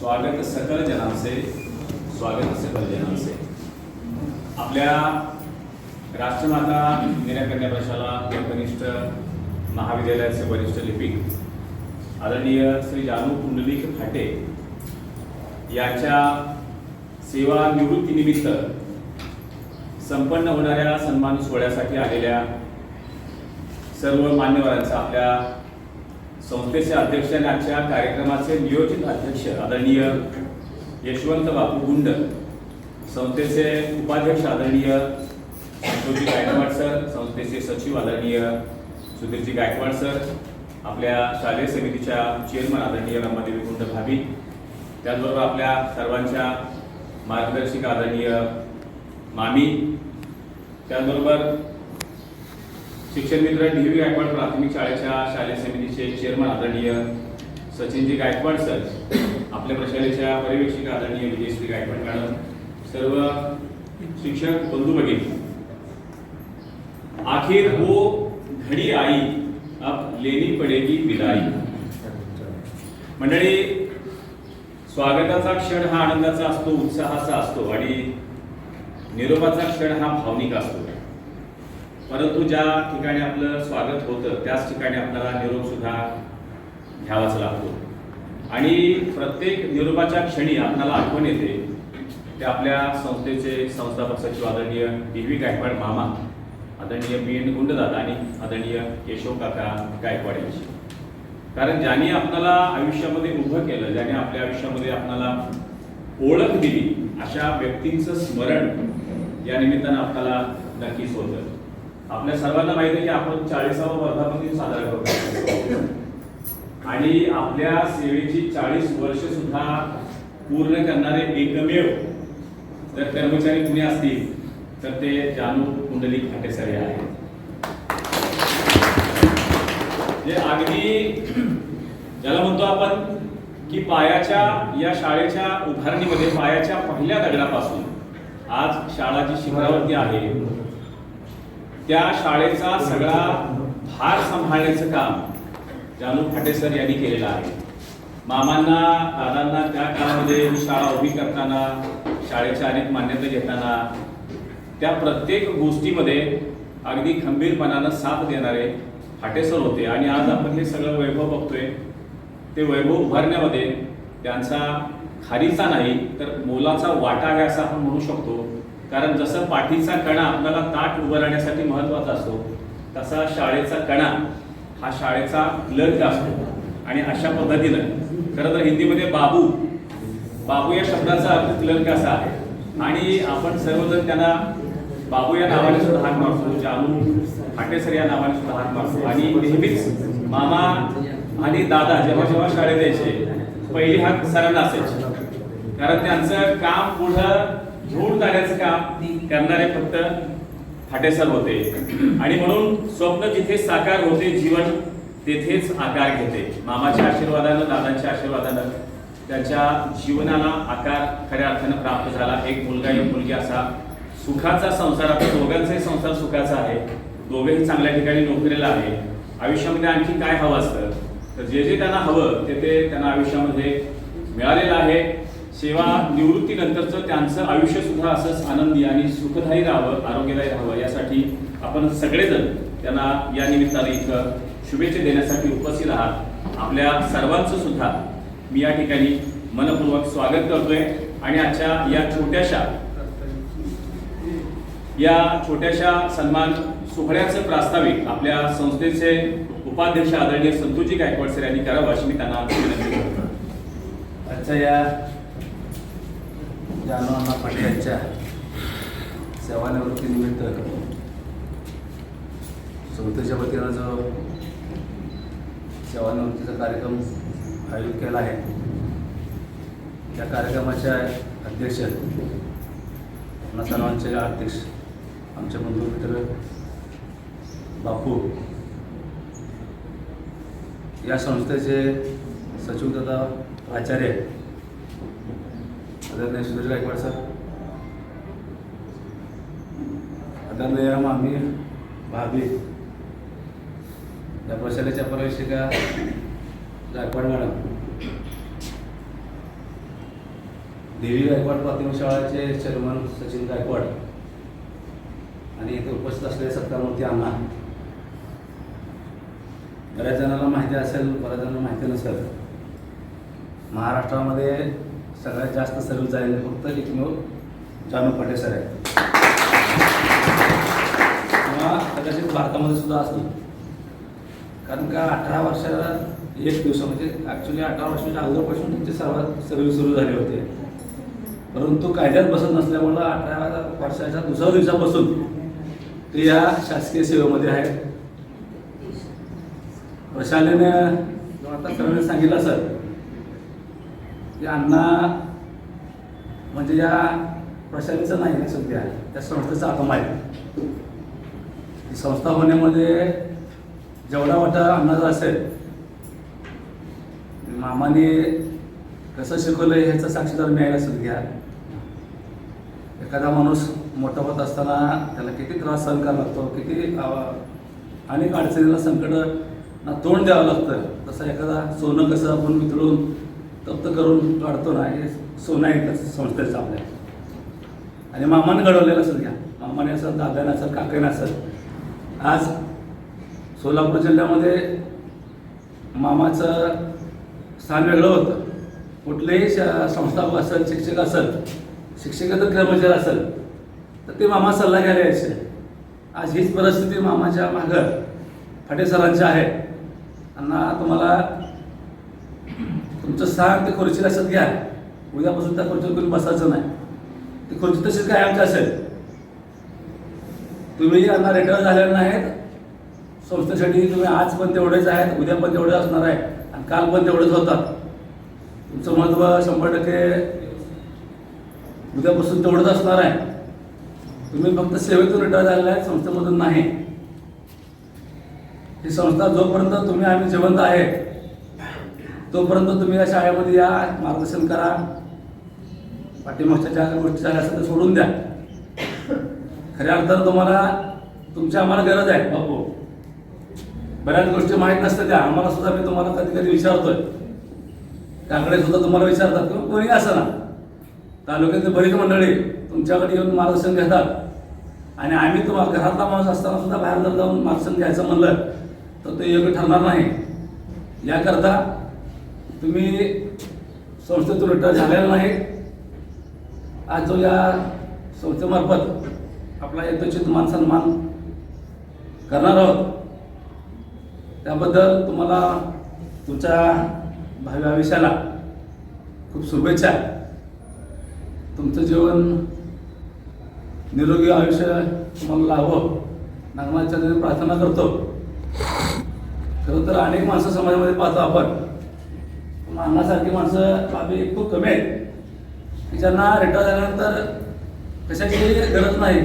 स्वागत सकल जनांचे, स्वागत सकल जनांचे। आपल्या राष्ट्रमाता इंदिरा कन्या प्रशाला कनिष्ठ महाविद्यालयाचे वरिष्ठ लिपिक आदरणीय श्री जानू पुंडलिक फाटे यांच्या सेवा निवृत्तीनिमित्त संपन्न होणाऱ्या सन्मान सोहळ्यासाठी आलेल्या सर्व मान्यवरांचा, आपल्या संस्थेचे अध्यक्ष आणि आजच्या कार्यक्रमाचे नियोजित अध्यक्ष आदरणीय यशवंत बापू गुंड, संस्थेचे उपाध्यक्ष आदरणीय संतोषजी गायकवाड सर, संस्थेचे सचिव आदरणीय सुधीरजी गायकवाड सर, आपल्या शालेय समितीच्या चेअरमन आदरणीय रमादेवी गुंड भाभी, त्याचबरोबर आपल्या सर्वांच्या मार्गदर्शिका आदरणीय मामी, त्याचबरोबर शिक्षण मित्र डी.व्ही. गायकवाड प्राथमिक शाळेच्या शालेय समितीचे चेअरमन आदरणीय सचिनजी गायकवाड सर, आपल्या प्रशालेच्या पर्यवेक्षिका आदरणीय विजयश्री गायकवाड मॅडम, सर्व शिक्षक बंधू भगिनी, आखिर वो घडी आई अब लेनी पडेगी विदाई। मंडळी, स्वागताचा क्षण हा आनंदाचा असतो, उत्साहाचा असतो आणि निरोपाचा क्षण हा भावनिक असतो। परंतु ज्या ठिकाणी आपलं स्वागत होतं त्याच ठिकाणी आपल्याला निरोप सुद्धा घ्यावाच लागतो आणि प्रत्येक निरोपाच्या क्षणी आपल्याला आठवण येते ते आपल्या संस्थेचे संस्थापक सचिव आदरणीय डी.व्ही. गायकवाड मामा, आदरणीय बी.एन. गुंडदादा आणि आदरणीय केशव काका गायकवाड यांची। कारण ज्यांनी आपल्याला आयुष्यामध्ये उभं केलं, ज्यांनी आपल्या आयुष्यामध्ये आपल्याला ओळख दिली, अशा व्यक्तींचं स्मरण या निमित्तानं आपल्याला नक्कीच होतं। आपल्या सर्वांना माहिती आहे की आपण 40वा वर्धापन साजरा करतो आणि आपल्या सेवेची 40 वर्ष सुद्धा पूर्ण करणारे एकमेव जर कर्मचारी कुणी असतील तर ते जानू पुंडलिक फाटे सर आहेत। जे अगदी ज्याला म्हणतो आपण की पायाच्या या शाळेच्या उभारणीमध्ये पायाच्या पहिल्या दगडापासून आज शाळा जी शिखरावरती आहे त्या शाळेचा सगळा भार सांभाळण्याचं काम जानू फाटे सर यांनी केलेलं आहे। मामांना, दादांना त्या काळामध्ये शाळा उभी करताना, शाळेच्या अनेक मान्यता घेताना त्या प्रत्येक गोष्टीमध्ये अगदी खंबीरपणानं साथ देणारे फाटे सर होते आणि आज आपण हे सगळं वैभव बघतोय। ते वैभव उभारण्यामध्ये त्यांचा खारीचा नाही तर मोलाचा वाटा आहे असं आपण म्हणू शकतो। कारण जसं पाठीचा कणा आपल्याला ताट उभं राहण्यासाठी महत्वाचा असतो, तसा शाळेचा कणा हा शाळेचा क्लर्क असतो आणि अशा पद्धतीनं खरं तर हिंदीमध्ये बाबू बाबू या शब्दाचा अर्थ क्लर्क असा आहे आणि आपण सर्वजण त्यांना बाबू या नावाने सुद्धा हाक मारतो, जानू फाटे सर या नावाने सुद्धा हाक मारतो आणि नेहमीच मामा आणि दादा जेव्हा जेव्हा शाळेत यायचे पहिली हाक सरांना असायची। कारण त्यांचं काम पुढं घेऊन जाण्याचं काम करणारे फक्त फाटे सर होते आणि म्हणून स्वप्न जिथे साकार होते जीवन तेथेच आकार घेते। मामाच्या आशीर्वादानं, दादांच्या आशीर्वादानं त्यांच्या जीवनाला आकार खऱ्या अर्थानं प्राप्त झाला। एक मुलगा एक मुलगी असा सुखाचा संसार, आपल्या दोघांचाही संसार सुखाचा आहे, दोघेही चांगल्या ठिकाणी नोकरीला आहे। आयुष्यामध्ये आणखी काय हवं असतं तर जे जे त्यांना हवं ते त्यांना आयुष्यामध्ये मिळालेलं आहे। सेवा निवृत्तीनंतरचं त्यांचं आयुष्य सुद्धा असंच आनंदी आणि सुखदायी राहावं, आरोग्यदायी राहावं यासाठी आपण सगळेजण त्यांना या निमित्ताने इथं शुभेच्छा देण्यासाठी उपस्थित आहात। आपल्या सर्वांचं सुद्धा मी या ठिकाणी मनपूर्वक स्वागत करतोय आणि आजच्या या छोट्याशा सन्मान सोहळ्याचं प्रास्ताविक आपल्या संस्थेचे उपाध्यक्ष आदरणीय संतोषजी गायकवाड सर यांनी करावं अशी मी त्यांना विनंती करतो। आजच्या या जानू अण्णा फाटे यांच्या सेवानिवृत्तीनिमित्त संस्थेच्या वतीनं जो सेवानिवृत्तीचा कार्यक्रम आयोजित केला आहे त्या कार्यक्रमाच्या अध्यक्ष आपल्या सर्वांचे अध्यक्ष आमचे बंधू मित्र बापू, या संस्थेचे सचिव तथा आचार्य आदरणीय सुधीर गायकवाड सर, आदरणीय मामी भाभी, या प्रशालेच्या पर्यवेक्षिका गायकवाड मॅडम, देवी गायकवाड प्राथमिक शाळेचे चेअरमन सचिन गायकवाड आणि इथे उपस्थित असलेले सत्कारमूर्ती अण्णा, बऱ्याच जणांना माहिती असेल, बऱ्याच जणांना माहिती नसेल, महाराष्ट्रामध्ये सगळ्यात जास्त सर्व्हिस झालेले फक्त एकमेव जानू पाटे सर आहे, किंवा कदाचित भारतामध्ये सुद्धा असतील. कारण का 18 वर्षाला एक दिवस म्हणजे ॲक्च्युली 18 वर्षाच्या अगोदरपासून त्यांची सर्व्हिस सुरू झाली होती. परंतु कायद्यात बसत नसल्यामुळं 18 वर्षाच्या दुसऱ्या दिवसापासून ते या शासकीय सेवेमध्ये आहेत. प्रशालेने आता सगळ्यांनी सांगितलं सर की अण्णा म्हणजे या प्रशालेचं नाही ना सध्या, त्या संस्थेचा आत्मा आहे. ही संस्था होण्यामध्ये जेवढा वाटा अण्णाचा असेल, मामाने कसं शिकवलं ह्याचं साक्षीदार मिळायला सध्या. एखादा माणूस मोठा होत असताना त्याला किती त्रास सहन करावा लागतो, किती अनेक अडचणीला संकटांना तोंड द्यावं लागतं. तसं एखादा सोनं कसं आपण मिसळून तप्त करून काढतो ना, हे सोनं आहे त्या संस्थेचं आपल्या. आणि मामाने घडवलेलं असेल घ्या, मामाने असेल, दादाने असेल, काकाने असेल. आज सोलापूर जिल्ह्यामध्ये मामाचं स्थान वेगळं होतं. कुठलेही संस्थापक असेल, शिक्षक असेल, शिक्षकेतर कर्मचारी असेल तर ते मामा सल्ला घ्यायला यायचे. आज हीच परिस्थिती मामाच्या मागं फाटे सरांची आहे. अण्णा तुम्हाला तुमचं स्थान ते खुर्चीला असत घ्या, उद्यापासून त्या खुर्चीवर तुम्ही बसायचं नाही, ती खुर्ची तशीच काय आमची असेल. तुम्ही अण्णा रिटायर झालेले नाहीत, संस्थेसाठी तुम्ही आज पण तेवढेच आहेत, उद्या पण तेवढे असणार आहे आणि काल पण तेवढेच होतात. तुमचं महत्त्व 100% उद्यापासून तेवढंच असणार आहे. तुम्ही फक्त सेवेतून रिटायर झालेला आहे, संस्थेमधून नाही. ही संस्था जोपर्यंत तुम्ही आम्ही जिवंत आहे तोपर्यंत तुम्ही या शाळेमध्ये या, मार्गदर्शन करा. पाठीमागच्या ज्या गोष्टी झाल्या असतात त्या सोडून द्या. खऱ्या अर्थानं तुम्हाला तुमची आम्हाला गरज आहे बापू. बऱ्याच गोष्टी माहीत नसतात त्या आम्हाला सुद्धा. मी तुम्हाला कधी कधी विचारतोय, काकडे सुद्धा तुम्हाला विचारतात किंवा कोणी असं ना, तालुक्यातली बरीच मंडळी तुमच्याकडे येऊन मार्गदर्शन घेतात. आणि आम्ही तुम्हाला घरातला माणूस असताना सुद्धा बाहेर जर जाऊन मार्गदर्शन घ्यायचं म्हणलं तर ते योग्य ठरणार नाही. याकरता तुम्ही संस्थेतून रिटायर झालेला नाही. आज जो या संस्थेमार्फत आपला यथोचित मान सन्मान करणार आहोत, त्याबद्दल तुम्हाला तुमच्या भावी आयुष्याला खूप शुभेच्छा. तुमचं जीवन निरोगी आयुष्य तुम्हाला लाभो नागनाथच्या प्रार्थना करतो. खरं तर अनेक माणसं समाजामध्ये पाहतो आपण, अन्नासारखी माणसं बाबी खूप कमी आहेत की ज्यांना रिटायर झाल्यानंतर कशाची गरज नाही.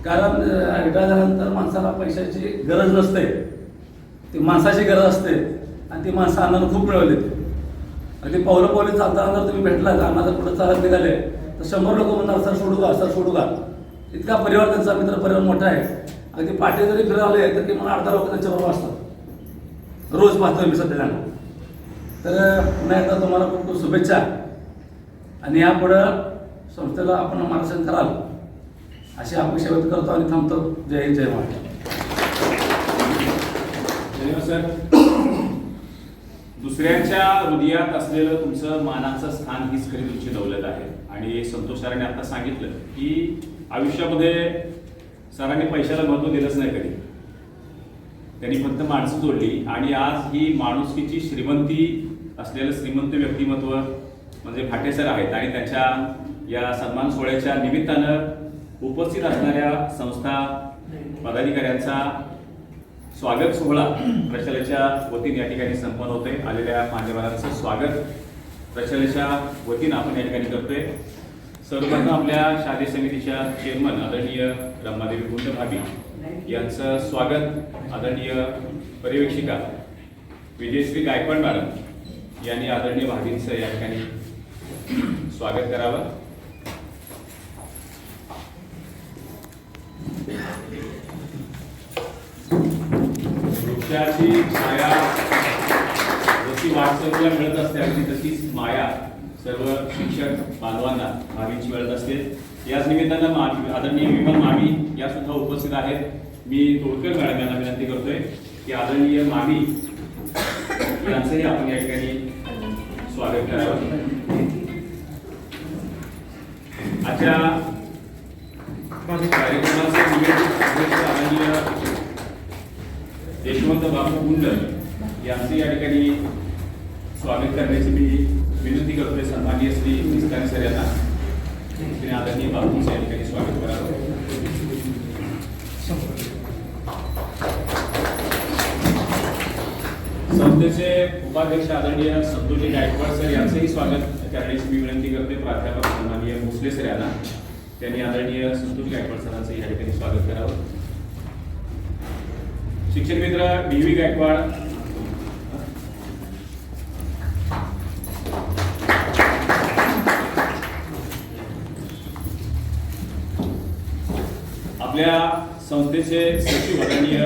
कारण रिटायर झाल्यानंतर माणसाला पैशाची गरज नसते, ती माणसाची गरज असते. आणि ती माणसं अन्नानं खूप मिळवली. अगदी पावलं पावली चालताना जर तुम्ही भेटला तर अण्णा जर पुढे चालत निघाले तर 100 लोक म्हणणार सर सोडू का, सर सोडू का. इतका परिवार त्यांचा, मित्र परिवार मोठा आहे. अगदी पाठी जरी फिरवले तर किमान 18 लोक त्यांच्याबरोबर असतात. रोज पाहतोय मी सध्या त्यांना. तर पुन्हा एकदा तुम्हाला खूप खूप शुभेच्छा. आणि यापुढं संस्थेला आपण मार्गदर्शन कराल अशी अपेक्षा व्यक्त करतो आणि थांबतो. जय हिंद, जय महाराष्ट्र. धन्यवाद सर. दुसऱ्यांच्या हृदयात असलेलं तुमचं मानाचं स्थान हीच खरी तुमची दौलत आहे. आणि संतोष सरांनी आता सांगितलं की आयुष्यामध्ये सरांनी पैशाला महत्त्व दिलंच नाही कधी. त्यांनी फक्त माणसं जोडली आणि आज ही माणुसकीची श्रीमंती असलेलं श्रीमंत व्यक्तिमत्व म्हणजे फाटे सर आहेत. आणि त्यांच्या या सन्मान सोहळ्याच्या निमित्तानं उपस्थित असणाऱ्या संस्था पदाधिकाऱ्यांचा स्वागत सोहळा प्रशालेच्या वतीने या ठिकाणी संपन्न होते. आलेल्या मान्यवरांचं स्वागत प्रशालेच्या वतीनं आपण या ठिकाणी करतोय. सर्वप्रथम आपल्या शालेय समितीच्या चेअरमन आदरणीय रमादेवी गुंड भाभी यांचं स्वागत आदरणीय पर्यवेक्षिका विजयश्री गायकवाड मॅडम यांनी आदरणीय भाभींचं या ठिकाणी स्वागत करावं. वृक्षाची छाया जशी वाटचालीला मिळत असते अगदी तशीच माया सर्व शिक्षक बांधवांना मामींची वेळ असते. याच निमित्तानं आदरणीय विमल मामी या सुद्धा उपस्थित आहेत. मी तोडकर मॅडम यांना विनंती करतोय की आदरणीय मामी यांचंही आपण या ठिकाणी स्वागत करावं. आजच्या कार्यक्रमाचे अध्यक्ष आदरणीय यशवंत बापू गुंड यांचे या ठिकाणी स्वागत करण्याची मी विनंती करतोय. सन्माननीय श्री निस्तारी सर यांना श्री आदरणीय बापूंचं या ठिकाणी स्वागत करावं. संस्थेचे उपाध्यक्ष आदरणीय संतोषजी गायकवाड सर यांचंही स्वागत करण्याची मी विनंती करते. प्राध्यापक सन्माननीय भोसले सर यांना त्यांनी आदरणीय संतोषजी गायकवाड सरांचं या ठिकाणी स्वागत करावं. शिक्षण मित्र DV गायकवाड आपल्या संस्थेचे सचिव आदरणीय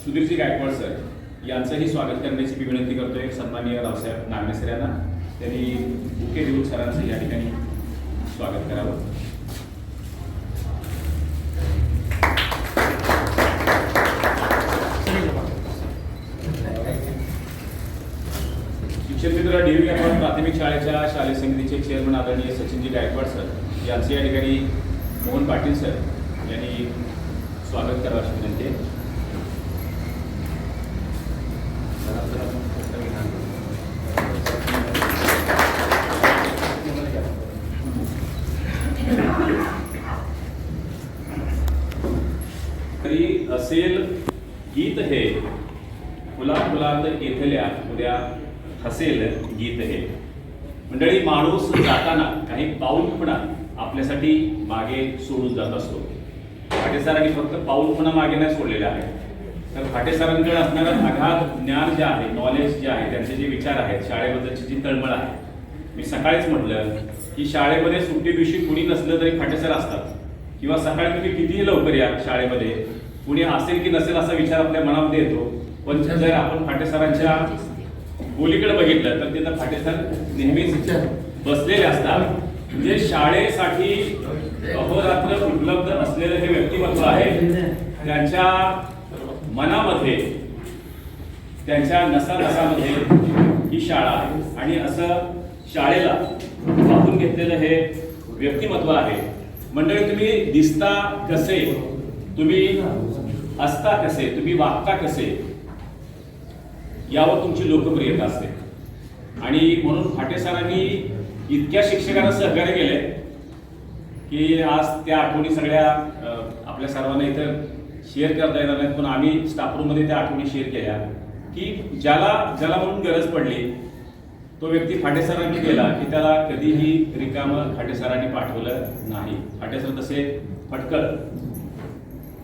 सुधीरजी गायकवाड सर यांचंही स्वागत करण्याची मी विनंती करतोय. सन्माननीय रावसाहेब नागणे सर यांना त्यांनी बुके देऊन सरांचं या ठिकाणी स्वागत करावं. शिक्षण मित्र DV गायकवाड प्राथमिक शाळेच्या शालेय समितीचे चेअरमन आदरणीय सचिनजी गायकवाड सर यांचे या ठिकाणी मोहन पाटील सर यांनी स्वागत करावं अशी विनंती आहे. तरी असेल गीत हे फुला फुलात येथल्या उद्या हसेल गीत हे. मंडळी, माणूस जाताना काही पाऊल खुणा आपल्यासाठी मागे सोडून जात असतो. फाटेसरांनी फक्त पाऊल खुणा मागे नाही सोडलेल्या आहेत, तर फाटेसरांकडे असणारं अगाध ज्ञान जे आहे, नॉलेज जे आहे, त्यांचे जे विचार आहेत, शाळेबद्दलची जी तळमळ आहे. मी सकाळीच म्हटलं की शाळेमध्ये सुट्टी दिवशी कुणी नसलं तरी फाटेसर असतात, किंवा सकाळी तुम्ही कितीही लवकर या शाळेमध्ये कुणी असेल की नसेल असा विचार आपल्या मनामध्ये येतो. पण जर आपण फाटेसरांच्या बोलीकडे बघितलं तर तिथं फाटेसर नेहमीच बसलेले असतात. म्हणजे शाळेसाठी अहोरात्र उपलब्ध असलेलं हे व्यक्तिमत्व आहे. त्यांच्या मनामध्ये, त्यांच्या नसानसामध्ये ही शाळा आहे, आणि असं शाळेला वाहून घेतलेलं हे व्यक्तिमत्व आहे. मंडळी, तुम्ही दिसता कसे, तुम्ही असता कसे, तुम्ही वागता कसे, यावर तुमची लोकप्रियता असते. आणि म्हणून फाटेसरांनी इतक्या शिक्षकांना सहकार्य केले की आज त्या आठवणी सगळ्या आपल्या सर्वांना इथं शेअर करता येणार नाहीत, पण आम्ही स्टाफरूममध्ये त्या आठवणी शेअर केल्या की ज्याला म्हणून गरज पडली तो व्यक्ती फाटेसरांनी गेला की त्याला कधीही रिकामं फाटेसरांनी पाठवलं नाही. फाटेसर तसे फटकळ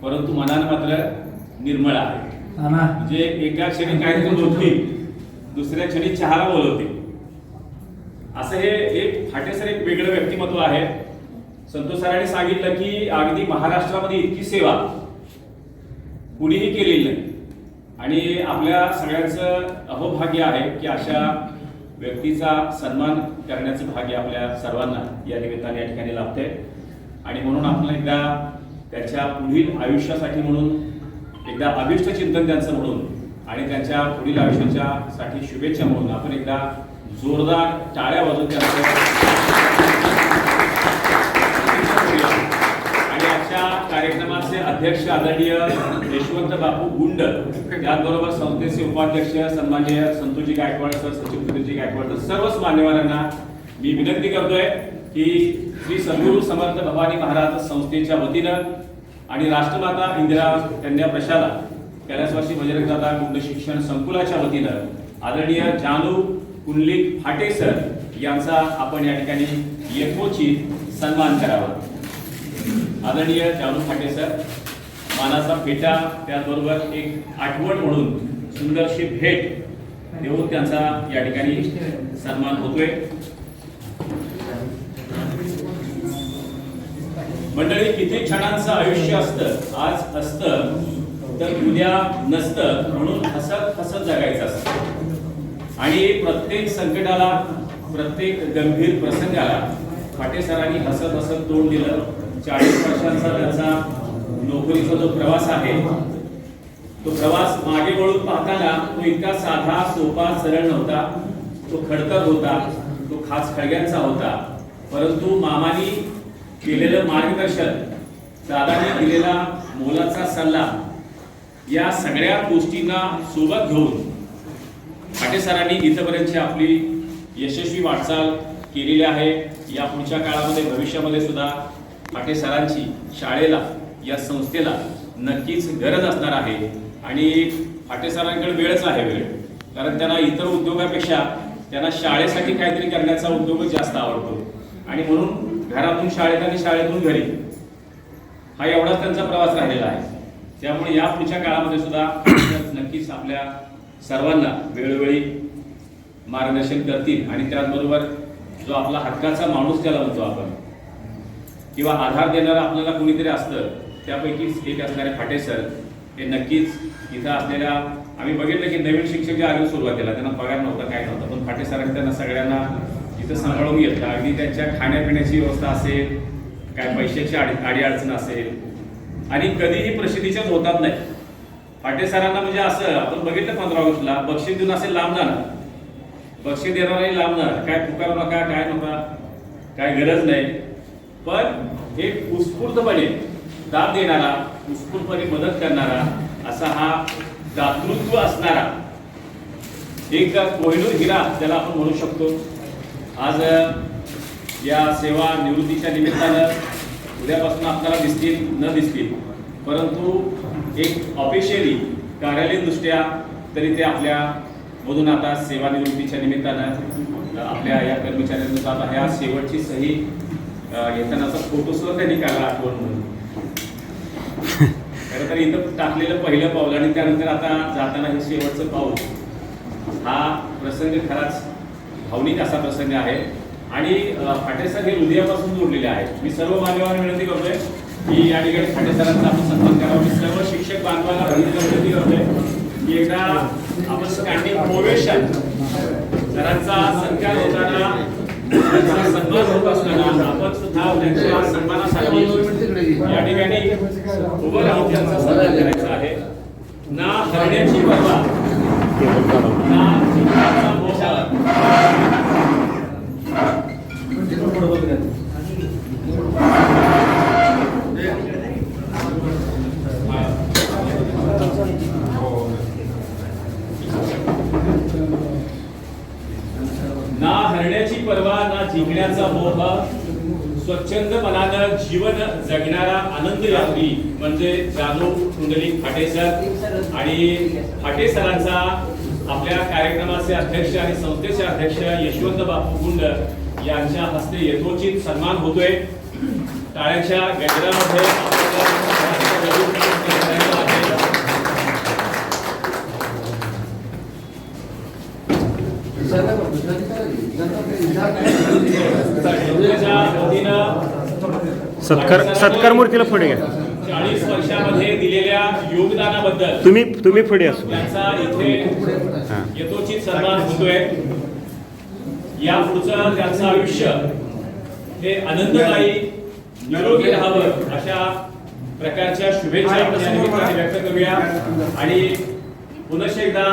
परंतु मनानं मात्र निर्मळ आहे. म्हणजे एका क्षणी काहीतरी बोलतील, दुसऱ्या क्षणी चहाला बोलवतील, असं हे एक फाटेसर एक वेगळं व्यक्तिमत्व आहे. संतोष सरांनी सांगितलं की अगदी महाराष्ट्रामध्ये इतकी सेवा कुणीही केलेली नाही, आणि आपल्या सगळ्यांचं अहोभाग्य आहे की अशा व्यक्तीचा सन्मान करण्याचं भाग्य आपल्या सर्वांना या निमित्ताने या ठिकाणी लाभते. आणि म्हणून आपण एकदा त्याच्या पुढील आयुष्यासाठी म्हणून, एकदा अभिष्ट चिंतन त्यांचं म्हणून, आणि त्यांच्या पुढील आयुष्याच्या साठी शुभेच्छा म्हणून आपण एकदा जोरदार टाळ्या वाजवून त्यांचं. आणि आजच्या कार्यक्रमाचे अध्यक्ष आदरणीय यशवंत बापू गुंड, त्याचबरोबर संस्थेचे उपाध्यक्ष सन्माननीय संतोषजी गायकवाड सर, सचिव सुधीरजी गायकवाड सर, सर्वच मान्यवरांना मी विनंती करतोय की श्री सद्गुरू समर्थ भवानी महाराज संस्थेच्या वतीनं आणि राष्ट्रमाता इंदिरा कन्या प्रशाला कैलासवासी बजरंगदादा गुंड शिक्षण संकुलाच्या वतीनं आदरणीय जानू कुंडलिक फाटे सर यांचा आपण या ठिकाणी यथोचित सन्मान करावा. आदरणीय जानू फाटे सर, मानाचा फेटा, त्याचबरोबर एक आठवण म्हणून सुंदरशी भेट देऊन त्यांचा या ठिकाणी सन्मान होतोय. मंडळी, किती क्षणांचं आयुष्य असतं, आज असतं तर उद्या नसतं, म्हणून हसत हसत जगायचं असतं. आणि प्रत्येक संकटाला प्रत्येक गंभीर प्रसंगाला फाटे सरांनी हसत हसत तोंड दिलं. 40 वर्षांचा त्यांचा नोकरीचा जो प्रवास आहे, तो प्रवास मागे वळून पाहताना तो इतका साधा सोपा सरळ नव्हता. तो खडतर होता, तो खास खळग्यांचा होता. परंतु मामानी केलेलं मार्गदर्शन, दादांनी दिलेला मोलाचा सल्ला, या सगळ्या गोष्टींना सोबत घेऊन फाटे सरांनी इथपर्यंतची आपली यशस्वी वाटचाल केलेली आहे. या पुढच्या काळामध्ये भविष्यामध्ये सुद्धा फाटे सरांची शाळेला, या संस्थेला नक्कीच गरज असणार आहे. आणि फाटे सरांकडे वेळच आहे, वेळ. कारण त्यांना इतर उद्योगापेक्षा त्यांना शाळेसाठी काहीतरी करण्याचा उद्योग जास्त आवडतो. आणि म्हणून घरातून शाळेत आणि शाळेतून घरी हा एवढाच त्यांचा प्रवास राहिलेला आहे. त्यामुळे या पुढच्या काळामध्ये सुद्धा नक्कीच आपल्या सर्वांना वेळोवेळी मार्गदर्शन करतील. आणि त्याचबरोबर जो आपला हक्काचा माणूस ज्याला म्हणतो आपण, किंवा आधार देणारा आपल्याला कोणीतरी असतं, त्यापैकीच एक असणारे फाटे सर हे नक्कीच इथं असलेल्या, आम्ही बघितलं की नवीन शिक्षक जे आले सुरुवातीला त्यांना पगार नव्हता, काय नव्हता, पण फाटे सरांनी त्यांना सगळ्यांना इथं सांभाळून घेतलं. अगदी त्यांच्या खाण्यापिण्याची व्यवस्था असेल, काय पैशाची आडी अडचण असेल, आणि कधीही प्रसिद्धीच्याच होतात नाही. फाटे सरांना म्हणजे असं आपण बघितलं 15 ऑगस्टला बक्षीस देऊन असेल लांब जाणार, बक्षीस देणाराही लांब जाणार, काय पुकार नका, काय नका, काय गरज नाही. पण एक उत्स्फूर्तपणे दाद देणारा, उत्स्फूर्तपणे मदत करणारा असा हा दातृत्व असणारा एक कोहिनूर हिरा ज्याला आपण म्हणू शकतो. आज या सेवा निवृत्तीच्या निमित्तानं उद्यापासून आपल्याला दिसतील न दिसतील, परंतु एक ऑफिशियली कार्यालयीन दृष्ट्या तरी ते आपल्या मधून आता सेवानिवृत्तीच्या निमित्तानं आपल्या या कर्मचाऱ्यांना आता ह्या शेवटची सही घेतानाचा फोटो सुद्धा त्यांनी काढला आठवण म्हणून. खरं तर इथं टाकलेलं पहिलं पाऊल आणि त्यानंतर आता जाताना हे शेवटचं पाऊल, हा प्रसंग खराच भावनिक असा प्रसंग आहे. आणि फाटे सर हे हृदयापासून जोडलेले आहेत. मी सर्व मान्यवांना विनंती करतोय की या ठिकाणी फाटे सरांचा आपण सन्मान करावा. मी सर्व शिक्षक बांधवांना विनंती करतोय की एकदा आपण स्टँडिंग ओवेशन, सरांचा सत्कार होताना, त्यांचा सन्मान होत असताना आपण सुद्धा त्यांच्या सन्मानासाठी या ठिकाणी उभं राहून त्यांचा सन्मान करायचा आहे. ना हरण्याची पर्वा, ना जिंकण्याचा मोह, ना हरण्याची पर्वा, ना जिंकण्याचा मोह, स्वच्छंद मनानं जीवन जगणारा आनंद यात्री म्हणजे जानू कुंडलिक फाटे सर. आणि फाटे सरांचा आपल्या कार्यक्रमाचे अध्यक्ष आणि संस्थेचे अध्यक्ष यशवंत बापू गुंड यांच्या हस्ते यथोचित सन्मान होतोय. टाळ्यांच्या गजरामध्ये सत्कार मूर्तीला पुढे घ्या. 40 वर्षामध्ये दिलेल्या योगदानाबद्दल तुम्ही पुढे असू. त्यांचा इथे यथोचित सन्मान होतोय. या पुढचं त्यांचं आयुष्य हे आनंददायी, निरोगी राहावं अशा प्रकारच्या शुभेच्छा आपण या निमित्ताने व्यक्त करूया. आणि पुनश्च एकदा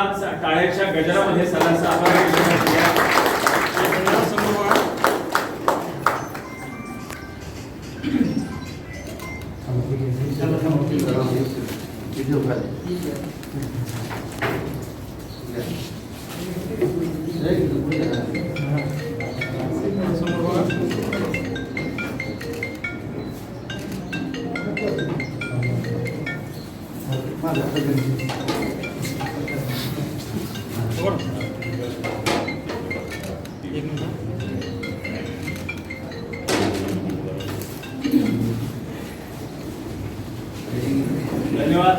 टाळ्याच्या गजरामध्ये सरांचा आभार व्यक्त करूया. धन्यवाद.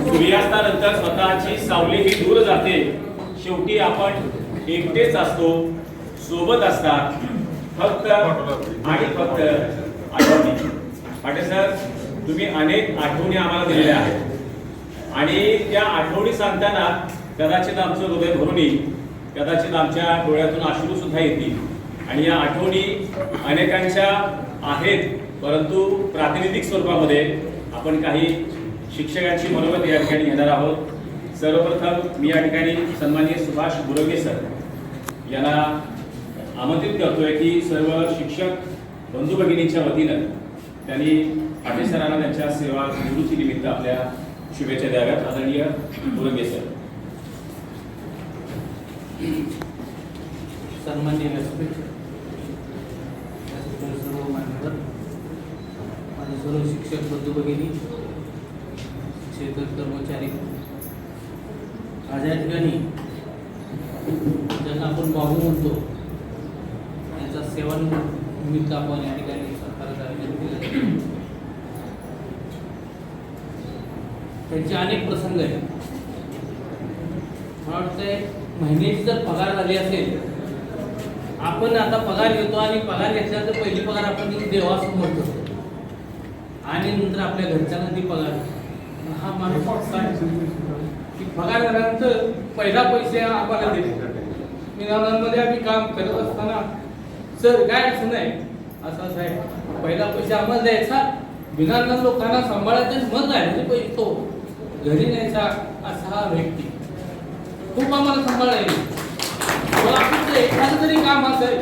सूर्यास्तानंतर स्वतःची सावली ही दूर जाते. शेवटी आपण एकटेच असतो. सोबत असतात फक्त आणि फक्त आठवणी. पाटील सर, तुम्ही अनेक आठवणी आम्हाला दिलेल्या आहेत आणि त्या आठवणी सांगताना कदाचित आमचं हृदय भरून येईल, कदाचित आमच्या डोळ्यातून अश्रू सुद्धा येतील आणि या आठवणी अनेकांच्या आहेत, परंतु प्रातिनिधिक स्वरूपामध्ये आपण काही शिक्षकांची मनोगत या ठिकाणी घेणार आहोत. सर्वप्रथम मी या ठिकाणी सन्माननीय सुभाष बुरंगे सर यांना आमंत्रित करतोय की सर्व शिक्षक बंधू भगिनींच्या वतीनं त्यांनी पाटील सरांना त्यांच्या सेवा निवृत्तीनिमित्त आपल्या शुभेच्छा द्याव्यात. आदरणीय बुरंगे सर. सन्माननीय व्यासपीठ, सर्व मान्यवर, माझे सर्व शिक्षक बंधू भगिनी, क्षेत्र कर्मचारी, आज या ठिकाणी ज्यांना आपण बाबू म्हणतो त्यांचा सेवानिमित्त आपण या ठिकाणी सरकारच आयोजन केलं. त्यांचे अनेक प्रसंग आहेत. मला वाटतंय महिन्याची जर पगार झाली असेल, आपण आता पगार घेतो आणि पगार घेतल्यानंतर पहिली पगार आपण देवासमोर करतो आणि नंतर आपल्या घरच्यांना ती पगार. हा माणूस काय की पगार झाल्यानंतर पहिला पैसे आम्हाला दिले. विनानांमध्ये आम्ही काम करत असताना सर काय असं नाही, असं आहे पहिला पैसे आम्हाला द्यायचा, विनाना लोकांना सांभाळायचं मग आहे पैसे तो घरी न्यायचा. असा हा व्यक्ती खूप आम्हाला सांभाळायला. आपलं एखादं तरी काम असेल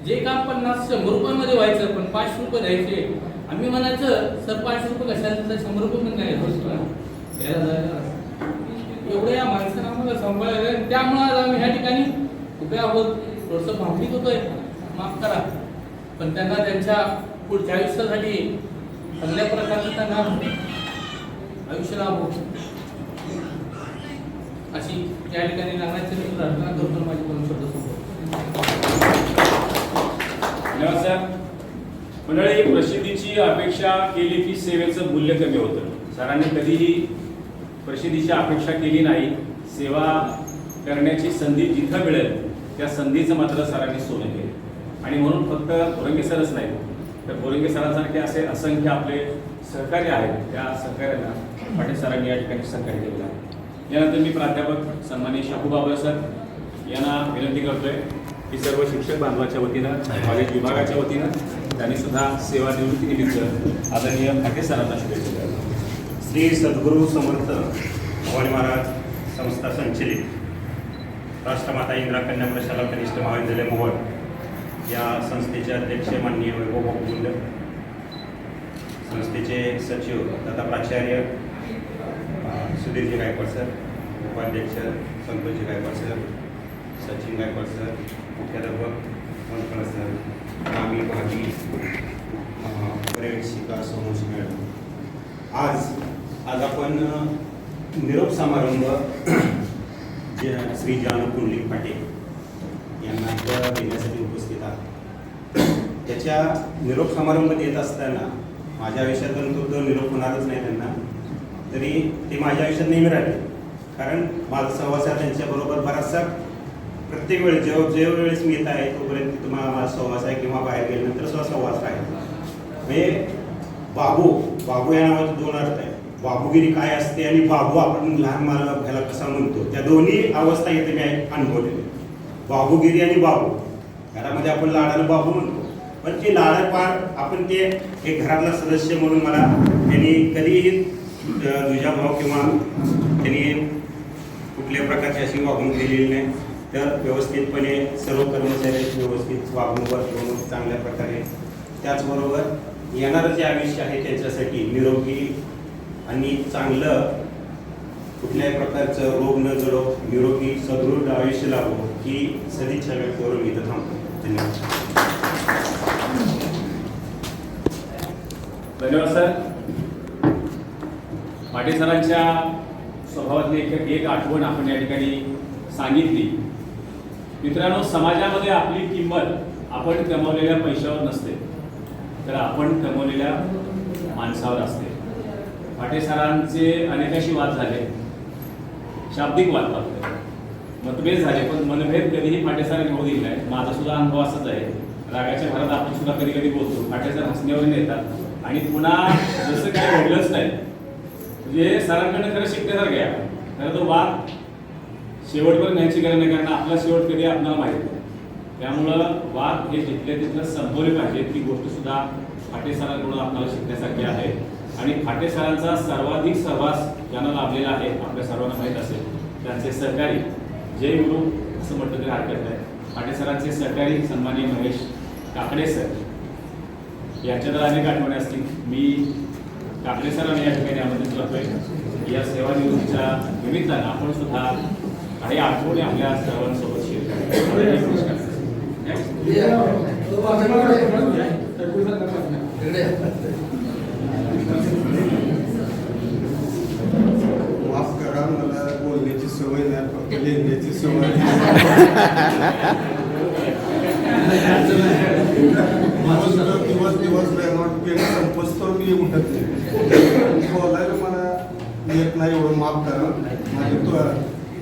जे काम 50-100 रुपयामध्ये व्हायचं, पण 500 रुपये द्यायचे. आम्ही म्हणायचं सर 500 रुपये कशाला, 100 रुपये पण नाही एवढं या माणसानं आम्हाला सांभाळायला. त्यामुळे आज आम्ही ह्या ठिकाणी उभे आहोत. थोडंसं भावनिक होतोय, माफ करा, पण त्यांना त्यांच्या पुढच्या आयुष्यासाठी चांगल्या प्रकारचं त्यांना आयुष्य लाभो अशी या ठिकाणी लागण्याची मी प्रार्थना करतो. माझी दोन शब्द सोबत. धन्यवाद सर. मंडळी, प्रसिद्धीची अपेक्षा केली की सेवेचं मूल्य कमी होतं. सरांनी कधीही प्रसिद्धीची अपेक्षा केली नाही. सेवा करण्याची संधी जिथं मिळेल त्या संधीचं मात्र सरांनी सोनं केलं आणि म्हणून फक्त बुरंगे सरच नाही, तर बुरंगे सरांसारखे असे असंख्य आपले सहकारी आहेत. त्या सहकार्यांना पाटील सरांनी या ठिकाणी सहकार्य केलेलं आहे. यानंतर मी प्राध्यापक सन्माननीय शाहू बाबर सर यांना विनंती करतोय की सर्व शिक्षक बांधवाच्या वतीनं, कॉलेज विभागाच्या वतीनं त्यांनी सुद्धा सेवा निवृत्तीनिमित्त आदरणीय पाटील सरांना शुभेच्छा द्याव्या. श्री सद्गुरू समर्थ भवानी महाराज संस्था संचलित राष्ट्रमाता इंदिरा कन्या प्रशाला कनिष्ठ महाविद्यालय मोहोळ या संस्थेचे अध्यक्ष माननीय वैभव मुंड, संस्थेचे सचिव तथा प्राचार्य सुधीरजी गायकवाड सर, उपाध्यक्ष संतोषजी गायकवाड सर, सचिन गायकवाड सर, मुख्याध्यापक मनकळ सर, आम्ही भागी पर्यवेक्षिका सोमोशी मॅडम. आज आपण निरोप समारंभ श्री जानू कुंडलिक पाटील यांना इथं देण्यासाठी उपस्थित आहात. त्याच्या निरोप समारंभ देत असताना माझ्या आयुष्यातून तो निरोप होणारच नाही त्यांना, तरी ते माझ्या आयुष्यात नेहमी राहिले. कारण माझा सहवास आहे त्यांच्याबरोबर बराचसा. प्रत्येक वेळेस जेव्हा वेळेस मी येत आहे तोपर्यंत तुम्हाला माझा सहवास आहे किंवा बाहेर गेल्यानंतर सुद्धा सहवास आहे. म्हणजे बाबू या नावाचे दोन अर्थ आहे. बाबूगिरी काय असते आणि बाबू आपण लहान मला ह्याला कसा म्हणतो, त्या दोन्ही अवस्था येते मी अनुभवलेली. बाबूगिरी आणि बाबू, घरामध्ये आपण लाडानं बाबू म्हणतो, पण ते लाड पार आपण ते एक घरातला सदस्य म्हणून मला त्यांनी कधीही दुजाभाव किंवा त्यांनी कुठल्याही प्रकारची अशी वागणूक दिलेली नाही. तर व्यवस्थितपणे सर्व कर्मचाऱ्यांची व्यवस्थित वागणूक चांगल्या प्रकारे, त्याचबरोबर येणारं जे आयुष्य आहे त्यांच्यासाठी निरोगी आणि चांगलं, कुठल्याही प्रकारचं रोग न जडो निरोगी सदृढ आयुष्य लाभो ही सदिच्छा व्यक्त करून इथं थांबतो. धन्यवाद. धन्यवाद सर. पाटील सरांच्या स्वभावातली एक आठवण आपण या ठिकाणी सांगितली. मित्रांनो, समाजामध्ये आपली किंमत आपण कमवलेल्या पैशावर नसते, तर आपण कमवलेल्या माणसावर असते. पाटील सरांचे अनेकाशी वाद झाले, शाब्दिक वाद फक्त मतभेद झाले, पण मनभेद कधीही पाटील सरांनी होऊ दिले नाही. माझा सुद्धा अनुभव असाच आहे रागाच्या भरात आपण सुद्धा कधी कधी बोलतो, फाट्याच्या हसण्यावरून येतात आणि पुन्हा जसं काय घडलंच नाही. म्हणजे सरांकडनं खरं शिकण्यासारखं आहे. खरं तो वाद शेवटपर्यंत न्यायची गरज नाही, कारण आपला शेवट कधी आपल्याला माहित नाही. त्यामुळं वाद हे जिथल्या तिथलं संपवले पाहिजे. ती गोष्ट सुद्धा फाटे सरांकडून आपल्याला शिकण्यासारखी आहे. आणि फाटे सरांचा सर्वाधिक सहवास ज्यांना लाभलेला आहे आपल्या सर्वांना माहीत असेल, त्यांचे सहकारी जय गुरु असं म्हटलं तरी हरकत नाही. फाटे सरांचे सहकारी सन्माननीय महेश काकडे सर यांच्या तर अनेक आठवणी असतील. मी काकडे सरांना या ठिकाणी आमंत्रित करतोय या सेवानिवृत्तीच्या निमित्तानं आपण सुद्धा काही आठवणी आपल्या सर्वांसोबत शेअर माफ करा, मला बोलण्याची सवय नाही, फक्त लिहिण्याची सवय. दिवस रेनॉट पेन संपस्तोर मी उठत नाही. बोलायला मला येत नाही, एवढं माफ करा. माझे तो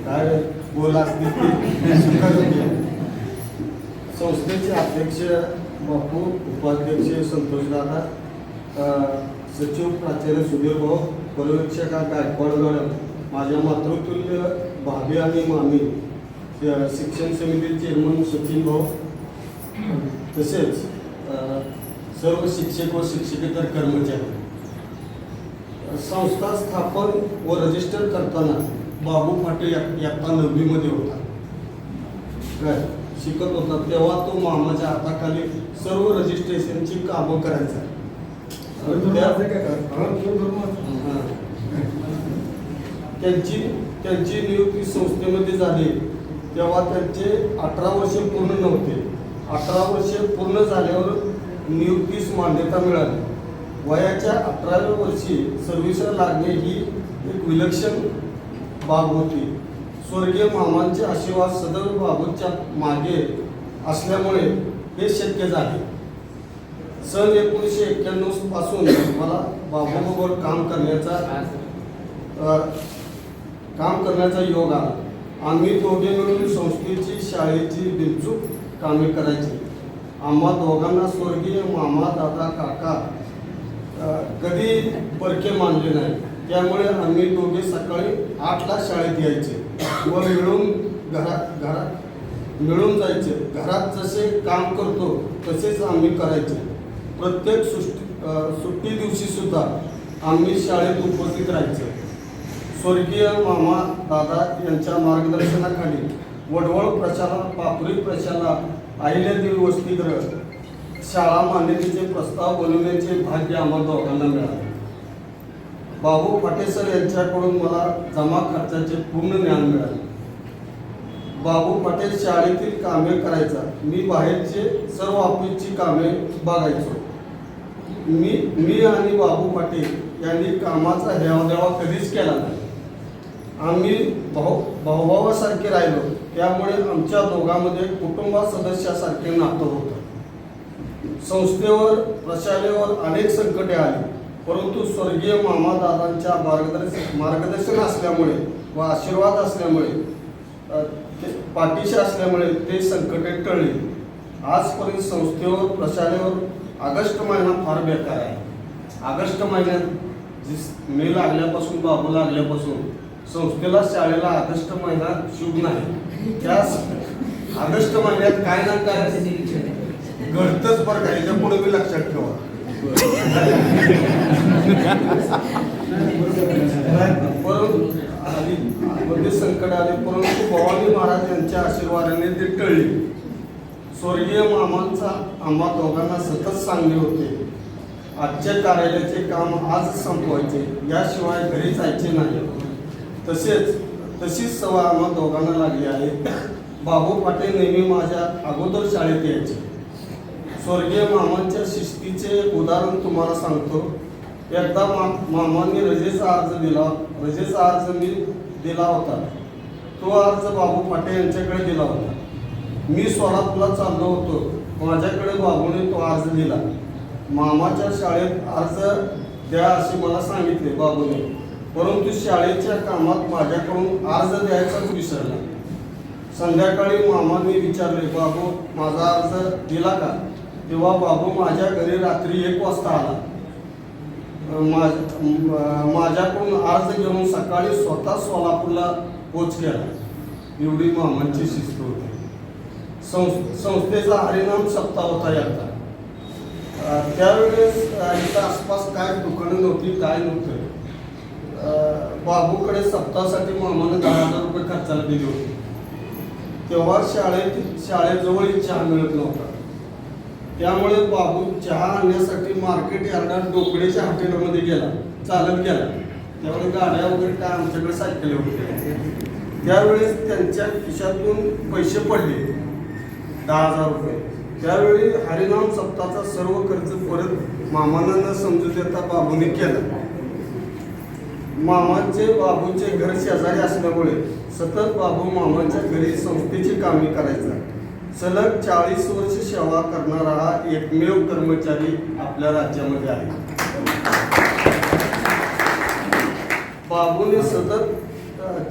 काय बोल असतील ते स्वीकारून घ्या. संस्थेचे अध्यक्ष बापू, उपाध्यक्ष संतोष दादा, सचिव प्राचार्य सुधीर भाऊ, पर्यवेक्षका गायकवाड मॅडम, माझ्या मातृतुल्य भाभी आणि मामी, शिक्षण समिती चेअरमन सचिन भाऊ, तसेच सर्व शिक्षक व शिक्षकेतर कर्मचारी. संस्था स्थापन व रजिस्टर करताना बाबू फाटे इयत्ता 9वीमध्ये होता, काय शिकत होता. तेव्हा तो मामाच्या हाताखाली सर्व रजिस्ट्रेशनची कामं करायचा. त्यांची नियुक्ती संस्थेमध्ये झाली तेव्हा त्यांचे 18 वर्ष पूर्ण नव्हते. 18 वर्ष पूर्ण झाल्यावर नियुक्तीस मान्यता मिळाली. वयाच्या 18व्या वर्षी सर्व्हिसला लागणे ही एक विलक्षण बाब होती. स्वर्गीय मामांचे आशीर्वाद सदैव बाबूच्या मागे असल्यामुळे हे शक्य झाले. सन 1991 पासून मला बाबूबरोबर काम करण्याचा योग आला. आम्ही दोघे मिळून संस्थेची शाळेची बिनचूक कामे करायची. आम्हा दोघांना स्वर्गीय मामा दादा काका कधी परके मानले नाही. त्यामुळे आम्ही दोघे सकाळी 8ला शाळेत यायचे व मिळून जायचे. घरात जसे काम करतो तसेच आम्ही करायचे. प्रत्येक सुट्टी दिवशी सुद्धा आम्ही शाळेत उपस्थित राहायचो. स्वर्गीय मामा दादा यांच्या मार्गदर्शनाखाली वडवळ प्रशाला, पापरी प्रशाला, अहिल्यादेवी वसतिगृह शाळा मान्यतेचे प्रस्ताव बनवण्याचे भाग्य आम्हा दोघांना मिळाले. बाबू फाटे सर यांच्याकडून मला जमा खर्चाचे पूर्ण ज्ञान मिळाले. बाबू फाटे शाळेतील कामे करायचा, मी बाहेरचे सर्व ऑफिसची कामे बघायचो. मी आणि बाबू फाटे यांनी कामाचा हेवादेवा कधीच केला नाही. आम्ही भाऊभावासारखे राहिलो. त्यामुळे आमच्या दोघांमध्ये कुटुंबा सदस्यासारखे नातं होतं. संस्थेवर प्रशालेवर अनेक संकटे आली, परंतु स्वर्गीय मामा दादांच्या मार्गदर्शन असल्यामुळे व आशीर्वाद असल्यामुळे पाठीशी असल्यामुळे ते संकटे टळली. आजपर्यंत संस्थेवर प्रशालेवर ऑगस्ट महिना फार बेकार आहे. ऑगस्ट महिन्यात मे लागल्यापासून बाबू लागल्यापासून संस्थेला शाळेला ऑगस्ट महिना शुभ नाही. त्या ऑगस्ट महिन्यात काय ना काय घडतंच बरं का. याच्या पुढे मी लक्षात ठेवा. मध्ये संकट आले, परंतु भवानी महाराज यांच्या आशीर्वादाने ते टळली. स्वर्गीय मामांचा आम्हा दोघांना सतत सांगणे होते, आजच्या कार्यालयाचे काम आज संपवायचे, याशिवाय घरी जायचे नाही. तशीच सवय आम्हा दोघांना लागली आहे. बाबू फाटे नेहमी माझ्या अगोदर शाळेत यायचे. स्वर्गीय मामांच्या शिस्तीचे उदाहरण तुम्हाला सांगतो. एकदा मामांनी रजेचा अर्ज मी दिला होता. तो अर्ज बाबू फाटे यांच्याकडे दिला होता. मी सोलापूरला चाललो होतो. माझ्याकडे बाबूने तो अर्ज दिला. मामाच्या शाळेत अर्ज द्या असे मला सांगितले बाबूने, परंतु शाळेच्या कामात माझ्याकडून अर्ज द्यायचाच विसरला. संध्याकाळी मामांनी विचारले, बाबू माझा अर्ज दिला का? तेव्हा बाबू माझ्या घरी रात्री 1 वाजता आला. माझ्याकडून अर्ज घेऊन सकाळी स्वतः सोलापूरला पोच केला. एवढी मामांची शिस्त होती. संस्थेचा हरिनाम सप्ताह होता याचा. त्यावेळेस इथं आसपास काय दुकानं नव्हती, काय नव्हतं. बाबूकडे सप्ताहासाठी मामानं 10,000 रुपये खर्चाला दिले होते. तेव्हा शाळेजवळ चहा मिळत नव्हता. त्यामुळे बाबू चहा आणण्यासाठी मार्केट यार्डात डोकडेच्या हॉटेलमध्ये गेला, चालत गेला. त्यावेळी गाड्या वगैरे काय आमच्याकडे सायकल होते. त्यावेळेस त्यांच्या खिशातून पैसे पडले 10,000 रुपये. त्यावेळी हरिनाम सप्ताहाचा सर्व खर्च परत मामांना न समजू देता बाबूने केला. बाबूचे घर शेजारी असल्यामुळे सतत बाबू मामांच्या घरी संस्थेची कामे करायचा. सलग 40 वर्ष सेवा करणारा हा एकमेव कर्मचारी आपल्या राज्यामध्ये आहे. बाबूने सतत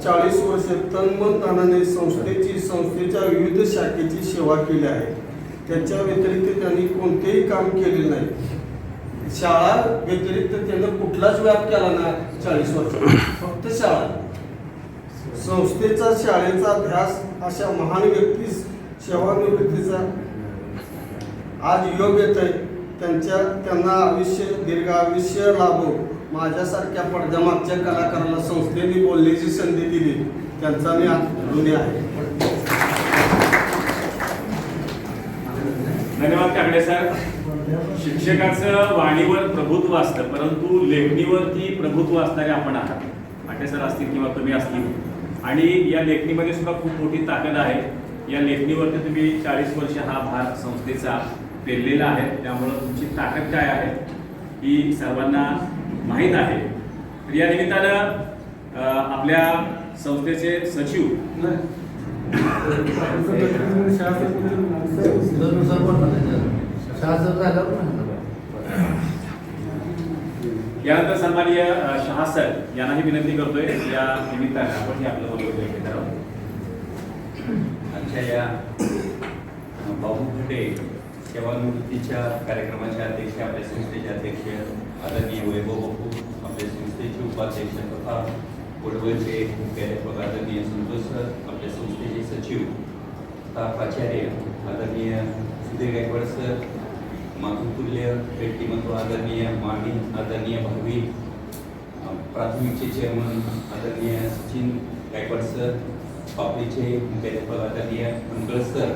40 वर्ष तनमन धनाने संस्थेच्या विविध शाखेची सेवा केली आहे. त्याच्या व्यतिरिक्त त्यांनी कोणतेही काम केले नाही. शाळा व्यतिरिक्त त्यानं कुठलाच व्याप केला नाही 40 वर्ष. फक्त शाळा. संस्थेचा शाळेचा अभ्यास अशा महान व्यक्तीस सेवानिवृत्तीचा आज योग येत आहे. त्यांना दीर्घ आयुष्य लाभो. माझ्यासारख्या पडद्यामागच्या कलाकारांना संस्थेने बोलण्याची संधी दिली, त्यांचा मी ऋणी आहे. धन्यवाद काकडे सर. शिक्षकाचं वाणीवर प्रभुत्व असतं, परंतु लेखणीवरती प्रभुत्व असणारे आपण आहात. आटे सर असतील किंवा तुम्ही असतील. आणि या लेखणीमध्ये सुद्धा खूप मोठी ताकद आहे. या लेखणीवरती तुम्ही 40 वर्ष हा भार संस्थेचा पेरलेला आहे. त्यामुळं तुमची ताकद काय आहे ही सर्वांना माहीत आहे. तर या निमित्तानं आपल्या संस्थेचे सचिव यानंतर सन्माननीय शहा सर यांनाही विनंती करतोय या निमित्तानं आपण हे आपलं वक्तव्य व्यक्त करावं. आमच्या या बाबू फटे सेवानिवृत्तीच्या कार्यक्रमाचे अध्यक्ष, आपल्या संस्थेचे अध्यक्ष आदरणीय वैभव बापू, आपल्या संस्थेचे उपाध्यक्ष तथा कोडवळचे मुख्याध्यापक आदरणीय संतोष सर, आपल्या संस्थेचे सचिव तथा प्राचार्य आदरणीय सुधीर गायकवाड सर, मातृतुल्य व्यक्तिमत्व आदरणीय मामी आदरणीय भावी, प्राथमिकचे चेअरमन आदरणीय सचिन गायकवाड सर, पापडीचे मुख्याध्यापक आदरणीय मंगळ सर,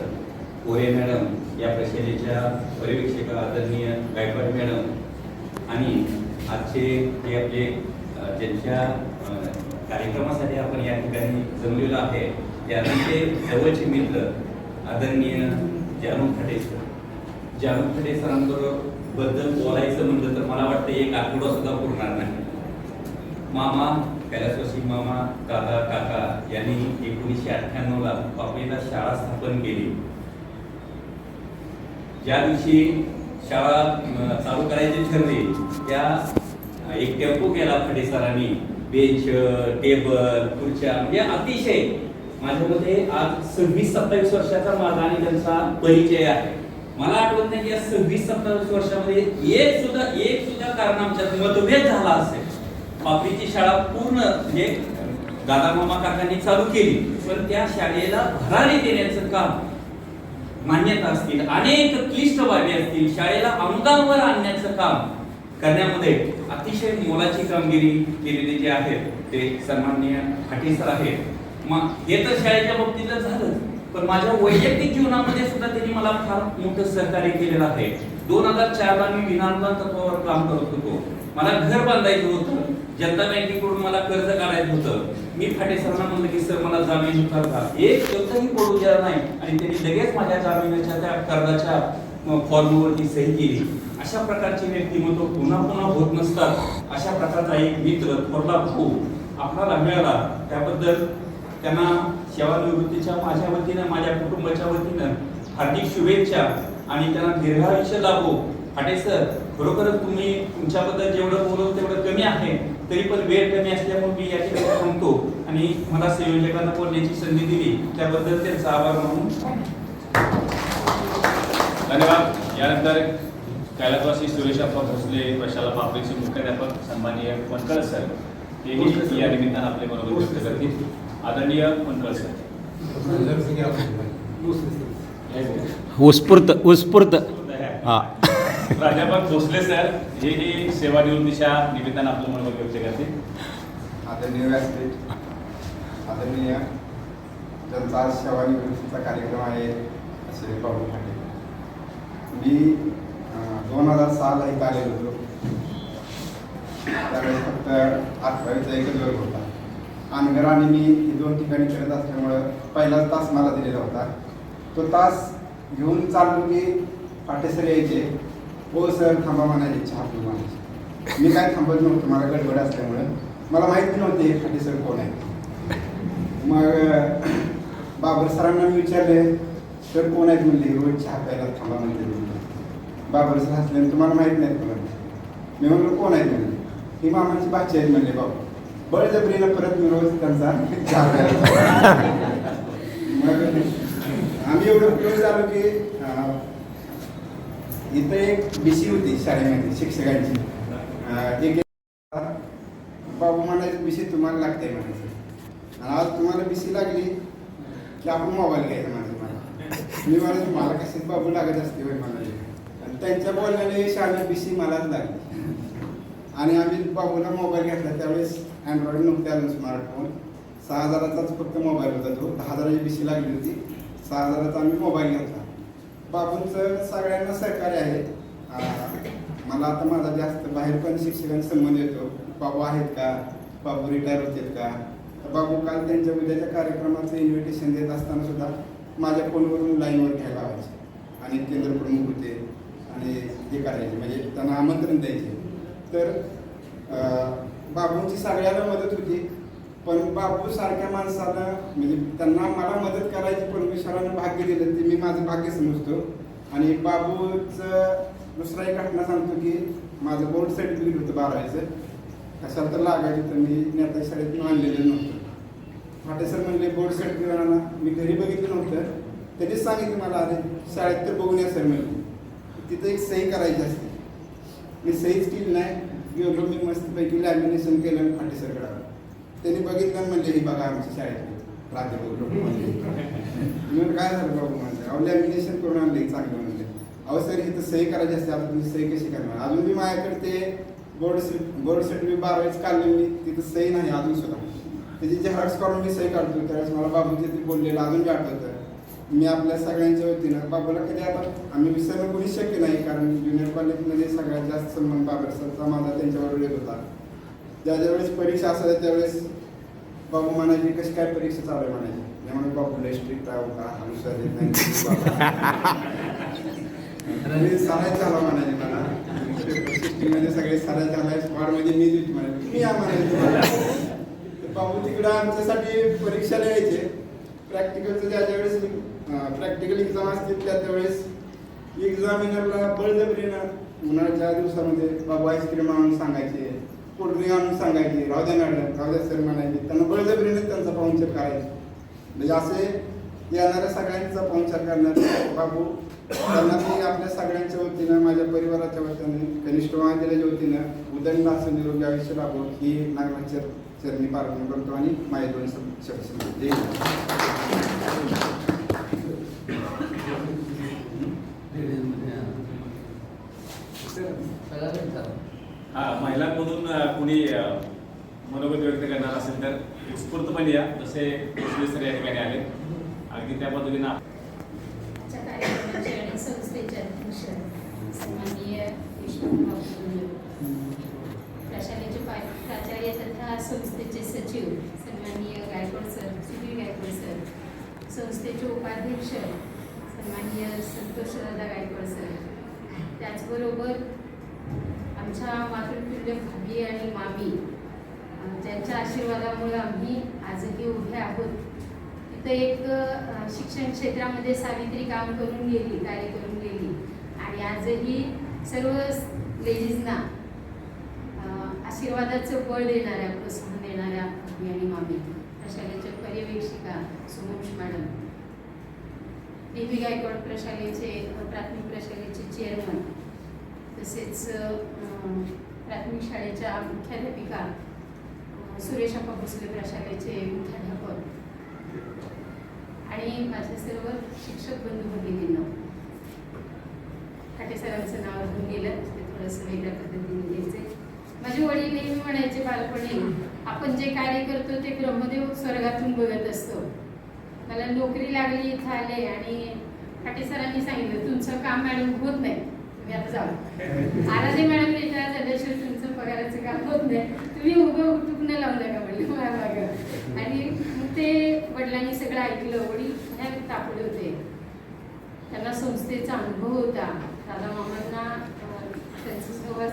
कोरे मॅडम, या प्रशालेच्या पर्यवेक्षक आदरणीय गायकवाड मॅडम आणि आजचे जे आपले ज्यांच्या कार्यक्रमासाठी आपण या ठिकाणी जमलेलो आहे त्यानंतर जवळचे मित्र आदरणीय जानू खटे सर. जानू खटे सरांबद्दल बोलायचं म्हटलं तर मला वाटतं एक आठवडा सुद्धा पुरणार नाही. मामा कैलासवासी मामा दादा काका यांनी 1998ला पापडीला शाळा स्थापन केली. ज्या दिवशी शाळा चालू करायची ठरली त्या एक टेम्पो केला खडे सरांनी. बेंच, टेबल, खुर्च्या, म्हणजे अतिशय माझ्या मते आज 26-27 वर्षाचा माझा आणि त्यांचा परिचय आहे. मला आठवत नाही की या 26-27 वर्षामध्ये एक सुद्धा कारण आमच्यात मतभेद झाला असेल. पापडीची शाळा पूर्ण म्हणजे दादा मामा काकांनी चालू केली, पण त्या शाळेला भरारी देण्याचं काम, मान्यता असतील, अनेक क्लिष्ट बाबी असतील, शाळेला अनुदानावर आणण्याचं काम करण्यामध्ये अतिशय मोलाची कामगिरी केलेली जे आहेत ते सन्माननीय खाटे सर आहेत. मग हे तर शाळेच्या बाबतीत झालं, पण माझ्या वैयक्तिक जीवनामध्ये सुद्धा त्यांनी मला फार मोठं सहकार्य केलेलं आहे. 2004ला मी विनानुदान तत्वावर काम करत होतो. मला घर बांधायचं होतं, जनता बँकेकडून मला कर्ज काढायचं होतं. मी फाटे सरांना म्हणलं की सर मला जामीन उतारता, एक शब्दही पडू द्या नाही, आणि त्यांनी लगेच माझ्या जामिनाच्या त्या कर्जाच्या फॉर्मवरती सही केली. अशा प्रकारचे व्यक्तिमत्व पुन्हा पुन्हा होत नसतात. अशा प्रकारचा एक मित्र, थोरला भाऊ आपल्याला मिळाला, त्याबद्दल त्यांना सेवानिवृत्तीच्या माझ्या वतीनं, माझ्या कुटुंबाच्या वतीनं हार्दिक शुभेच्छा आणि त्यांना दीर्घायुष्य लाभो. फाटे सर, खरोखरच तुम्ही तुमच्याबद्दल जेवढं बोलवलं तेवढं कमी आहे, तरी पण वेळ कमी असल्यामुळे मी या ठिकाणी थांबतो आणि मला संयोजकांना बोलण्याची संधी दिली त्याबद्दल त्यांचा आभार मानून धन्यवाद. यानंतर कैलासवासी सुरेश अप्पा भोसले प्रशाला पापडीचे मुख्याध्यापक सन्माननीय वनकळ सर हेही या निमित्तानं आपले मनोगत व्यक्त करतील. आदरणीय वनकळ सर. उत्स्फूर्त हा. प्राध्यापक भोसले सर हेही सेवानिवृत्तीच्या निमित्तानं आपलं मनोगत व्यक्त करतील. आदरणीय व्यासपीठ, आदरणीय ज्यांचा आज सेवानिवृत्तीचा कार्यक्रम आहे असे बाबू पाटील. मी 2006ला इथं आलेलो होतो. त्यावेळेस फक्त 11वीचा एकच वर्ग होता. अनगर आणि मी ही 2 ठिकाणी करत असल्यामुळं पहिलाच तास मला दिलेला होता. तो तास घेऊन चाललो की पाटेसर यायचे, हो सर थांबा म्हणायचे, चहा पिऊ म्हणायचे. मी काय थांबत नव्हतं, मला गडबड असल्यामुळं मला माहिती नव्हते पाटेसर कोण आहे. मग बाबर सरांना मी विचारले, सर कोण आहेत म्हणले, रोज चहा प्यायला थांबा म्हणते. बाबर सर हसले, तुम्हाला माहीत नाहीत म्हणून. मी म्हणलो कोण आहेत म्हणले, ही मामाची भाची आहेत म्हणले. बाबा बळजबरीनं परत मी रोज त्यांचा चहा प्यायला. मग आम्ही एवढं क्लोज झालो की इथं एक BC होती शाळेमध्ये शिक्षकांची. एक बाबू म्हणायचं BC तुम्हाला लागते म्हणायचं. आणि आज तुम्हाला BC लागली की आपण मोबाईल घ्यायचा म्हणायचं. मला मी म्हणायचं मला कशाच बाबू लागत असते वय म्हणायचे. आणि त्यांच्या बोलण्याने शाळेत BC मलाच लागली. आणि आम्ही बाबूला मोबाईल घेतला त्यावेळेस अँड्रॉइड नव्हते आलं, स्मार्टफोन. 6,000चाच फक्त मोबाईल होता तो. 10,000ची BC लागली होती. 6,000चा आम्ही मोबाईल घेतला. बाबूंचं सगळ्यांना सहकार्य आहे. मला आता माझा जास्त बाहेर पण शिक्षकांचा संबंध येतो. बाबू आहेत का, बाबू रिटायर होतात का. तर बाबू काल त्यांच्या उद्याच्या कार्यक्रमाचं इन्व्हिटेशन देत असताना सुद्धा माझ्या फोनवरून लाईनवर घ्यायला लावायचे. आणि केंद्र प्रमुख होते आणि हे करायचे, म्हणजे त्यांना आमंत्रण द्यायचे. तर बाबूंची सगळ्याला मदत होती. पण बाबू सारख्या माणसाला म्हणजे त्यांना मला मदत करायची परमेश्वरानं भाग्य दिलं, ते मी माझं भाग्य समजतो. आणि बाबूचं दुसरा एक घटना सांगतो की माझं बोर्ड सर्टिफिकेट होतं 12वीचं. कशाला तर लागायचं तर मी नेता शाळेतून आणलेलं नव्हतं. फाटेसर म्हणले बोर्ड सर्टिफिकेट आणा. मी घरी बघितलं नव्हतं. त्यांनीच सांगितलं मला, अरे शाळेत तर बघून या सर म्हणले, तिथं एक सही करायची असते. मी सहीच केली नाही. गेलो मी मस्तपैकी लॅमिनेशन केलं आणि फाटेसरकडे आलो. त्यांनी बघितलं म्हणले ही बघा आमच्या शाळेतले प्राध्यापक लोक म्हणले. म्हणून काय झालं बाबू म्हणले, अहो लॅमिनेशन करून आणले चांगलं म्हणले. अहो सर इथं सही करायची असते, आता तुम्ही सही कशी करणार. अजून मी माझ्याकडे ते बोर्ड सर्टिफिकेट 12वीच काढले मी, तिथं सही नाही अजून सुद्धा. त्याची झेरॉक्स काढून मी सही काढतो. त्यावेळेस मला बाबूचे ते बोललेलं अजून बी आठवतं. मी आपल्या सगळ्यांच्या वतीनं बाबूला कधी आता आम्ही विसरणं कोणी शक्य नाही, कारण ज्युनियर कॉलेजमध्ये सगळ्यात जास्त संबंध बाबर सरचा माझा त्यांच्याबरोबर येत होता. ज्या ज्यावेळेस परीक्षा असायच्या त्यावेळेस बाबू म्हणायचे कशी काय परीक्षा चालू आहे म्हणायचे. त्यामुळे बाबू लय स्ट्रिक्ट आहे का अनुसार देत नाही सराय झाला म्हणायचे. मला सिस्टीममध्ये सगळे सराय झालाय, स्क्वॉडमध्ये मीच होती म्हणायचे, मी या म्हणायचे. बाबू तिकडं आमच्यासाठी परीक्षाला यायचे. प्रॅक्टिकलचं ज्या ज्यावेळेस प्रॅक्टिकल एक्झाम असतील त्यावेळेस एक्झामिनरला बळजबरीनं उन्हाळ्याच्या दिवसामध्ये बाबू आईस्क्रीम आणून सांगायचे, कोल्ड्रिंक आणून सांगायचे, राहू द्या मॅडम, राहू द्या सर म्हणायचे. त्यांना बळजबरीने त्यांचा पाहुणचार करायचे. म्हणजे असे येणाऱ्या सगळ्यांचा पाहुणचार करण्यात बाबू त्यांना मी आपल्या सगळ्यांच्या वतीनं, माझ्या परिवाराच्या वतीनं, कनिष्ठ महाविद्यालयाच्या वतीनं उदंड असं निरोगी आयुष्य लाभो ही नागनाथ चरणी प्रार्थना करतो आणि माझे 2 शब्द जय महिलांमधून कुणी मनोगत व्यक्त करणार असेल तर उत्स्फूर्तपणे या, जसे सर या ठिकाणी आले. अगदी त्या पद्धतीनं आजच्या कार्यक्रमाचे आणि संस्थेचे अध्यक्ष सन्माननीय प्रशालेचे प्राचार्य तथा संस्थेचे सचिव सन्माननीय गायकवाड सर, सुधीर गायकवाड सर, संस्थेचे उपाध्यक्ष सन्माननीय संतोषदादा गायकवाड सर, त्याचबरोबर आमच्या मातृतुल्य भाभी आणि मामी ज्यांच्या आशीर्वादामुळे आम्ही आजही उभे आहोत. तिथं एक शिक्षण क्षेत्रामध्ये सावित्री काम करून गेली, कार्य करून गेली आणि आजही सर्व लेडीजना आशीर्वादाचं बळ देणाऱ्या, प्रोत्साहन देणाऱ्या भाभी आणि मामी, प्रशालेच्या पर्यवेक्षिका सुमोश मॅडम, डी.बी. गायकवाड प्रशालेचे प्राथमिक प्रशालेचे चेअरमन, तसेच प्राथमिक शाळेच्या मुख्याध्यापिका सुरेशप्पा भोसले प्रशालेचे मुख्याध्यापक आणि माझे सर्व शिक्षक बंधू भगिनींना, खाटे सरांचं नाव घेऊन गेलं ते थोडंसं वेगळ्या पद्धतीने घ्यायचे. माझे वडील नेहमी म्हणायचे बालपणी, आपण जे कार्य करतो ते ब्रह्मदेव स्वर्गातून बघत असतो. मला नोकरी लागली, इथं आले आणि खाटे सरांनी सांगितलं, तुमचं काम मॅडम होत नाही, तुम्ही आता जाऊ. आराधे मॅडम रिटायर झाल्याशिवाय तुमचं पगाराचं काम होत नाही, तुम्ही उभं उठून लावू नका म्हणले माझ्या मागं. आणि मग ते वडिलांनी सगळं ऐकलं. वडील ह्या तापडे होते, त्यांना संस्थेचा अनुभव होता. दादा मामांना त्यांचा सहवास,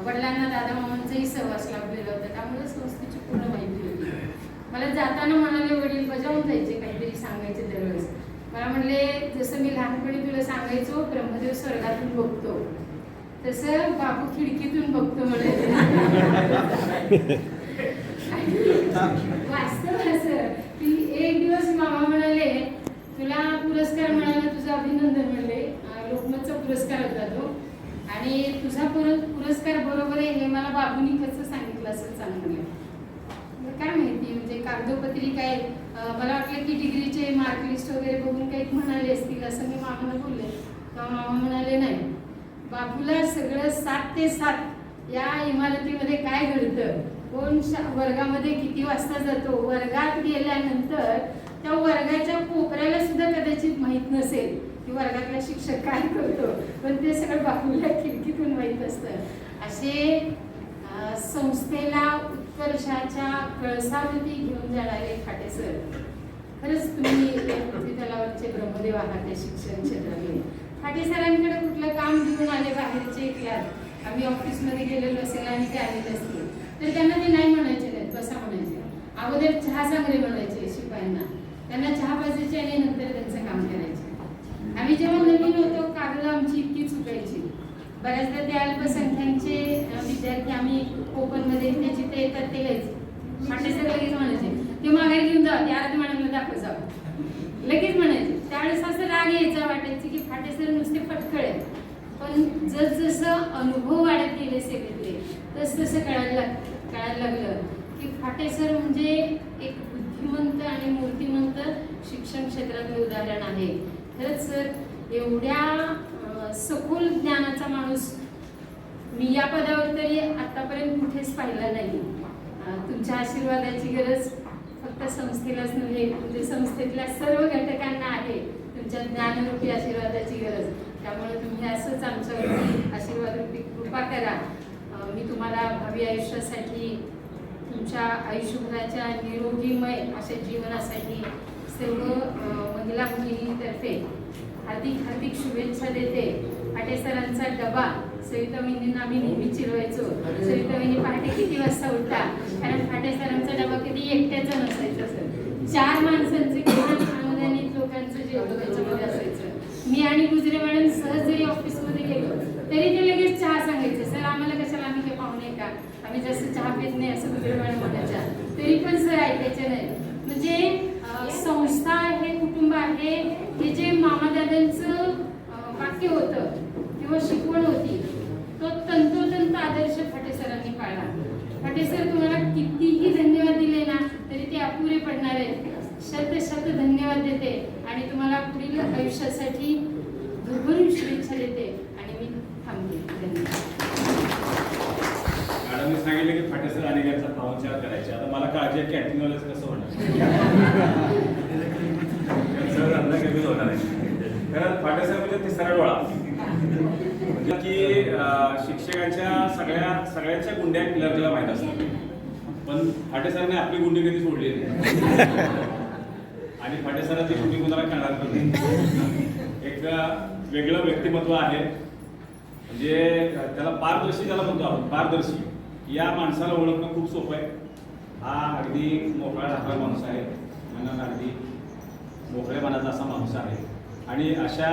वडिलांना दादा मामांचाही सहवास लाभलेला होता, त्यामुळे संस्थेची पूर्ण माहिती होती. मला जाताना म्हणाले वडील, बजावून जायचे, काहीतरी सांगायचे दरवेळेस. मला म्हणले, जसं मी लहानपणी तुला सांगायचो ब्रह्मदेव स्वर्गातून बघतो, तसं बाबू खिडकीतून बघतो म्हणाले. वास्तव असं की एक दिवस मामा म्हणाले, तुला पुरस्कार मिळाला, तुझं अभिनंदन म्हणले. लोकमतचा पुरस्कार होता तो, आणि तुझा पुरस्कार बरोबर आहे हे मला बाबूंनी कसं सांगितलं असं सांग म्हणले. काय माहिती, म्हणजे कागदोपत्री काय, मला वाटलं की डिग्रीचे मार्कलिस्ट वगैरे बघून काही म्हणाले असतील असं मी मामाला बोलले. तेव्हा मामा म्हणाले, नाही, बाबूला सगळं 7 ते 7 या इमारतीमध्ये काय घडतं, कोण वर्गामध्ये किती वाजता जातो, वर्गात गेल्यानंतर त्या वर्गाच्या कोपऱ्याला सुद्धा कदाचित माहीत नसेल की वर्गातला शिक्षक काय करतो, पण ते सगळं बाबूला खिडकीतून माहीत असतं. असे संस्थेला उत्कर्षाच्या कळसावरती घेऊन जाणारे खाटे सर, खरंच तुम्ही पृथ्वी तलावरचे ब्रह्मदेव आहात त्या शिक्षण क्षेत्रातले. खाटे सरांकडे कुठलं काम घेऊन आले बाहेरचे क्लास, आम्ही ऑफिसमध्ये गेलेलो असेल आणि ते आलेले असतील तर त्यांना ते नाही म्हणायचे नाहीत, बसा म्हणायचे. अगोदर चहा चांगले म्हणायचे शिपायांना, त्यांना चहा पाजायचे आणि नंतर त्यांचं काम करायचे. आम्ही जेव्हा नवीन होतो कागद आमची इतकी चुकायची. बऱ्याचदा ते अल्पसंख्यांचे विद्यार्थी आम्ही ओपनमध्ये त्याची ते येतात ते घ्यायचे. खाटे सर लगेच म्हणायचे, ते माघारी घेऊन जा, ते आराधी मॅडमला दाखव जाऊ, लगेच म्हणायचे. त्यावेळेस असं राग यायचा, वाटायचे की फाटे सर नुसते फटकळे. पण जसजसं अनुभव वाढत गेले सेवेतले तसं कळायला लागलं की फाटे सर म्हणजे एक बुद्धिमंत आणि मूर्तिमंत शिक्षण क्षेत्रातलं उदाहरण आहे. खरंच सर, एवढ्या सखोल ज्ञानाचा माणूस मी या पदावर तरी आतापर्यंत कुठेच पाहिला नाही. तुमच्या आशीर्वादाची गरज फक्त संस्थेलाच नव्हे, म्हणजे संस्थेतल्या सर्व घटकांना आहे तुमच्या ज्ञानरूपी आशीर्वादाची गरज. त्यामुळे तुम्ही असंच आमच्यावरती आशीर्वादरूपी कृपा करा. मी तुम्हाला भावी आयुष्यासाठी, तुमच्या आयुष्यभराच्या निरोगीमय अशा जीवनासाठी सर्व महिला भगिनींतर्फे हार्दिक हार्दिक शुभेच्छा देते. फाटे सरांचा डबा सविता वहिनींना आम्ही नेहमी चिरवायचो. सविता वहिनी पहाटे किती वाजता उठता, कारण फाटे सरांचा डबा कधी एकट्याचा नसायचा सर, 4 माणसांचे किंवा अनुदानित लोकांचं जेवण त्याच्यामध्ये असायचं. मी आणि गुजरे मॅडम सहज जरी ऑफिसमध्ये गेलो तरी ते लगेच चहा सांगायचे, सर आम्हाला कशाला, आम्ही काही पाहुणे का, आम्ही जास्त चहा पित नाही असं गुजरे मॅडम म्हणायच्या. तरी पण सर ऐकायचे नाही. म्हणजे संस्था हे कुटुंब आहे हे जे मामादादांचं वाक्य होतं किंवा शिकवण होती, तो तंतोतंत आदर्श फाटे सरांनी पाळला. फाटे सर तुम्हाला कितीही धन्यवाद दिले ना तरी ते अपुरे पडणार आहेत. शत धन्यवाद देते आणि तुम्हाला पुढील आयुष्यासाठी भरभरून शुभेच्छा देते आणि मी थांबते. धन्यवाद. मॅडमने सांगितलं की फाटे सर अनेकांचा पाहुणचार करायचे. आता मला काळजी आहे कॅन्टीनवाल्याच कसं होणार, सर धंदा कमीच होणार आहे. कारण फाटे सर म्हणजे तिसरा डोळा, म्हणजे की शिक्षकांच्या सगळ्यांच्या गुंड्या क्लर्कला माहीत असतात, पण फाटे सरांनी आपली गुंडी कधी सोडली नाही आणि फाटे सरांची गुंडी कुणाला कळणार पण नाही. एक वेगळं व्यक्तिमत्व आहे, म्हणजे त्याला पारदर्शी ज्याला म्हणतो आपण, पारदर्शी या माणसाला ओळखणं खूप सोपं आहे. हा अगदी मोकळा ढाकळा माणूस आहे, मनात अगदी मोकळ्या मनाचा असा माणूस आहे. आणि अशा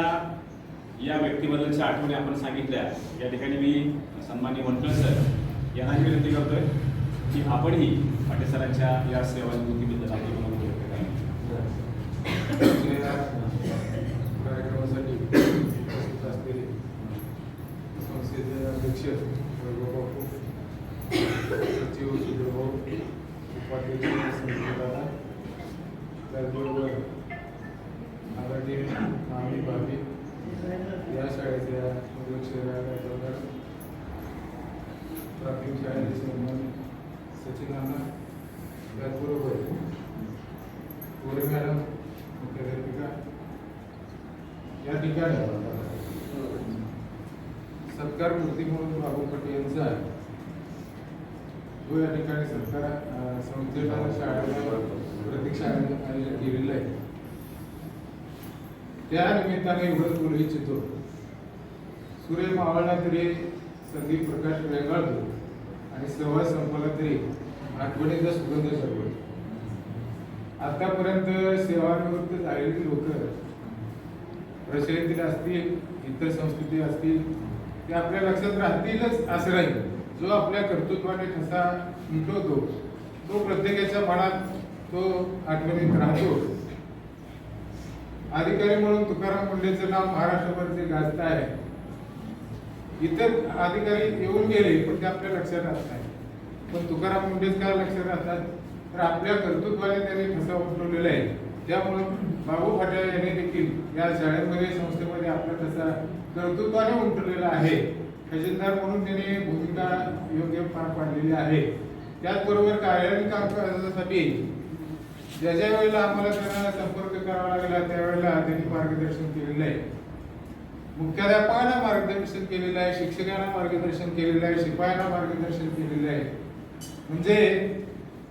या व्यक्तीबद्दलच्या आठवणी आपण सांगितल्या. या ठिकाणी मी सन्माननीय वनकळ सर यांना विनंती करतोय की आपणही फाटे सरांच्या या सेवानिवृत्तीबद्दल आपली मनोगत व्यक्त करावी. अध्यक्ष रघुबापू, सचिव सुधीरभाऊ, उपाध्यक्ष संजयदादा, त्याचबरोबर आदरणीय मामी भाभी, या शाळेच्या प्राथमिक शाळेचे चेअरमन सचिन अण्णा, त्याचबरोबर गोरे मॅडम, मुख्याध्यापिका, या ठिकाणी सत्कार मूर्ती म्हणून बाबू फटे यांचा जो या ठिकाणी सत्कार संस्थेला शाळेला प्रतीक्षा आयोजन केलेलं आहे, त्या निमित्ताने एवढंच बोलू इच्छितो. सूर्य मावळला तरी संदीप प्रकाश वेगळतो आणि सहवास संपला तरी आठवणीचा सुगंध सरवतो. आतापर्यंत सेवानिवृत्त झालेली लोक प्रशालेतील असतील, इतर संस्कृती असतील, ते आपल्या लक्षात राहतीलच असं राहील. जो आपल्या कर्तृत्वाने ठसा उमटवतो तो प्रत्येकाच्या मनात तो आठवणीत राहतो. अधिकारी म्हणून तुकाराम मुंडेचं नाव महाराष्ट्रभरचे गाजत आहे. इतर अधिकारी येऊन गेले पण ते आपल्या लक्षात राहत नाही. पण तुकाराम मुंडेच काय लक्षात राहतात, तर आपल्या कर्तृत्वाने त्यांनी ठसा उमटवलेला आहे. त्यामुळे बाबू फाटे यांनी देखील या शाळेमध्ये संस्थेमध्ये आपला ठसा कर्तृत्वाने उमटवलेला आहे. खजिनदार म्हणून त्यांनी भूमिका योग्य पार पाडलेली आहे. त्याचबरोबर कार्यालयीन कामकाजासाठी ज्या ज्या वेळेला आम्हाला त्यांना संपर्क करावा लागला त्यावेळेला त्यांनी मार्गदर्शन केलेलं आहे. मुख्याध्यापकांना मार्गदर्शन केलेलं आहे, शिक्षकांना मार्गदर्शन केलेलं आहे, शिपायांना मार्गदर्शन केलेलं आहे. म्हणजे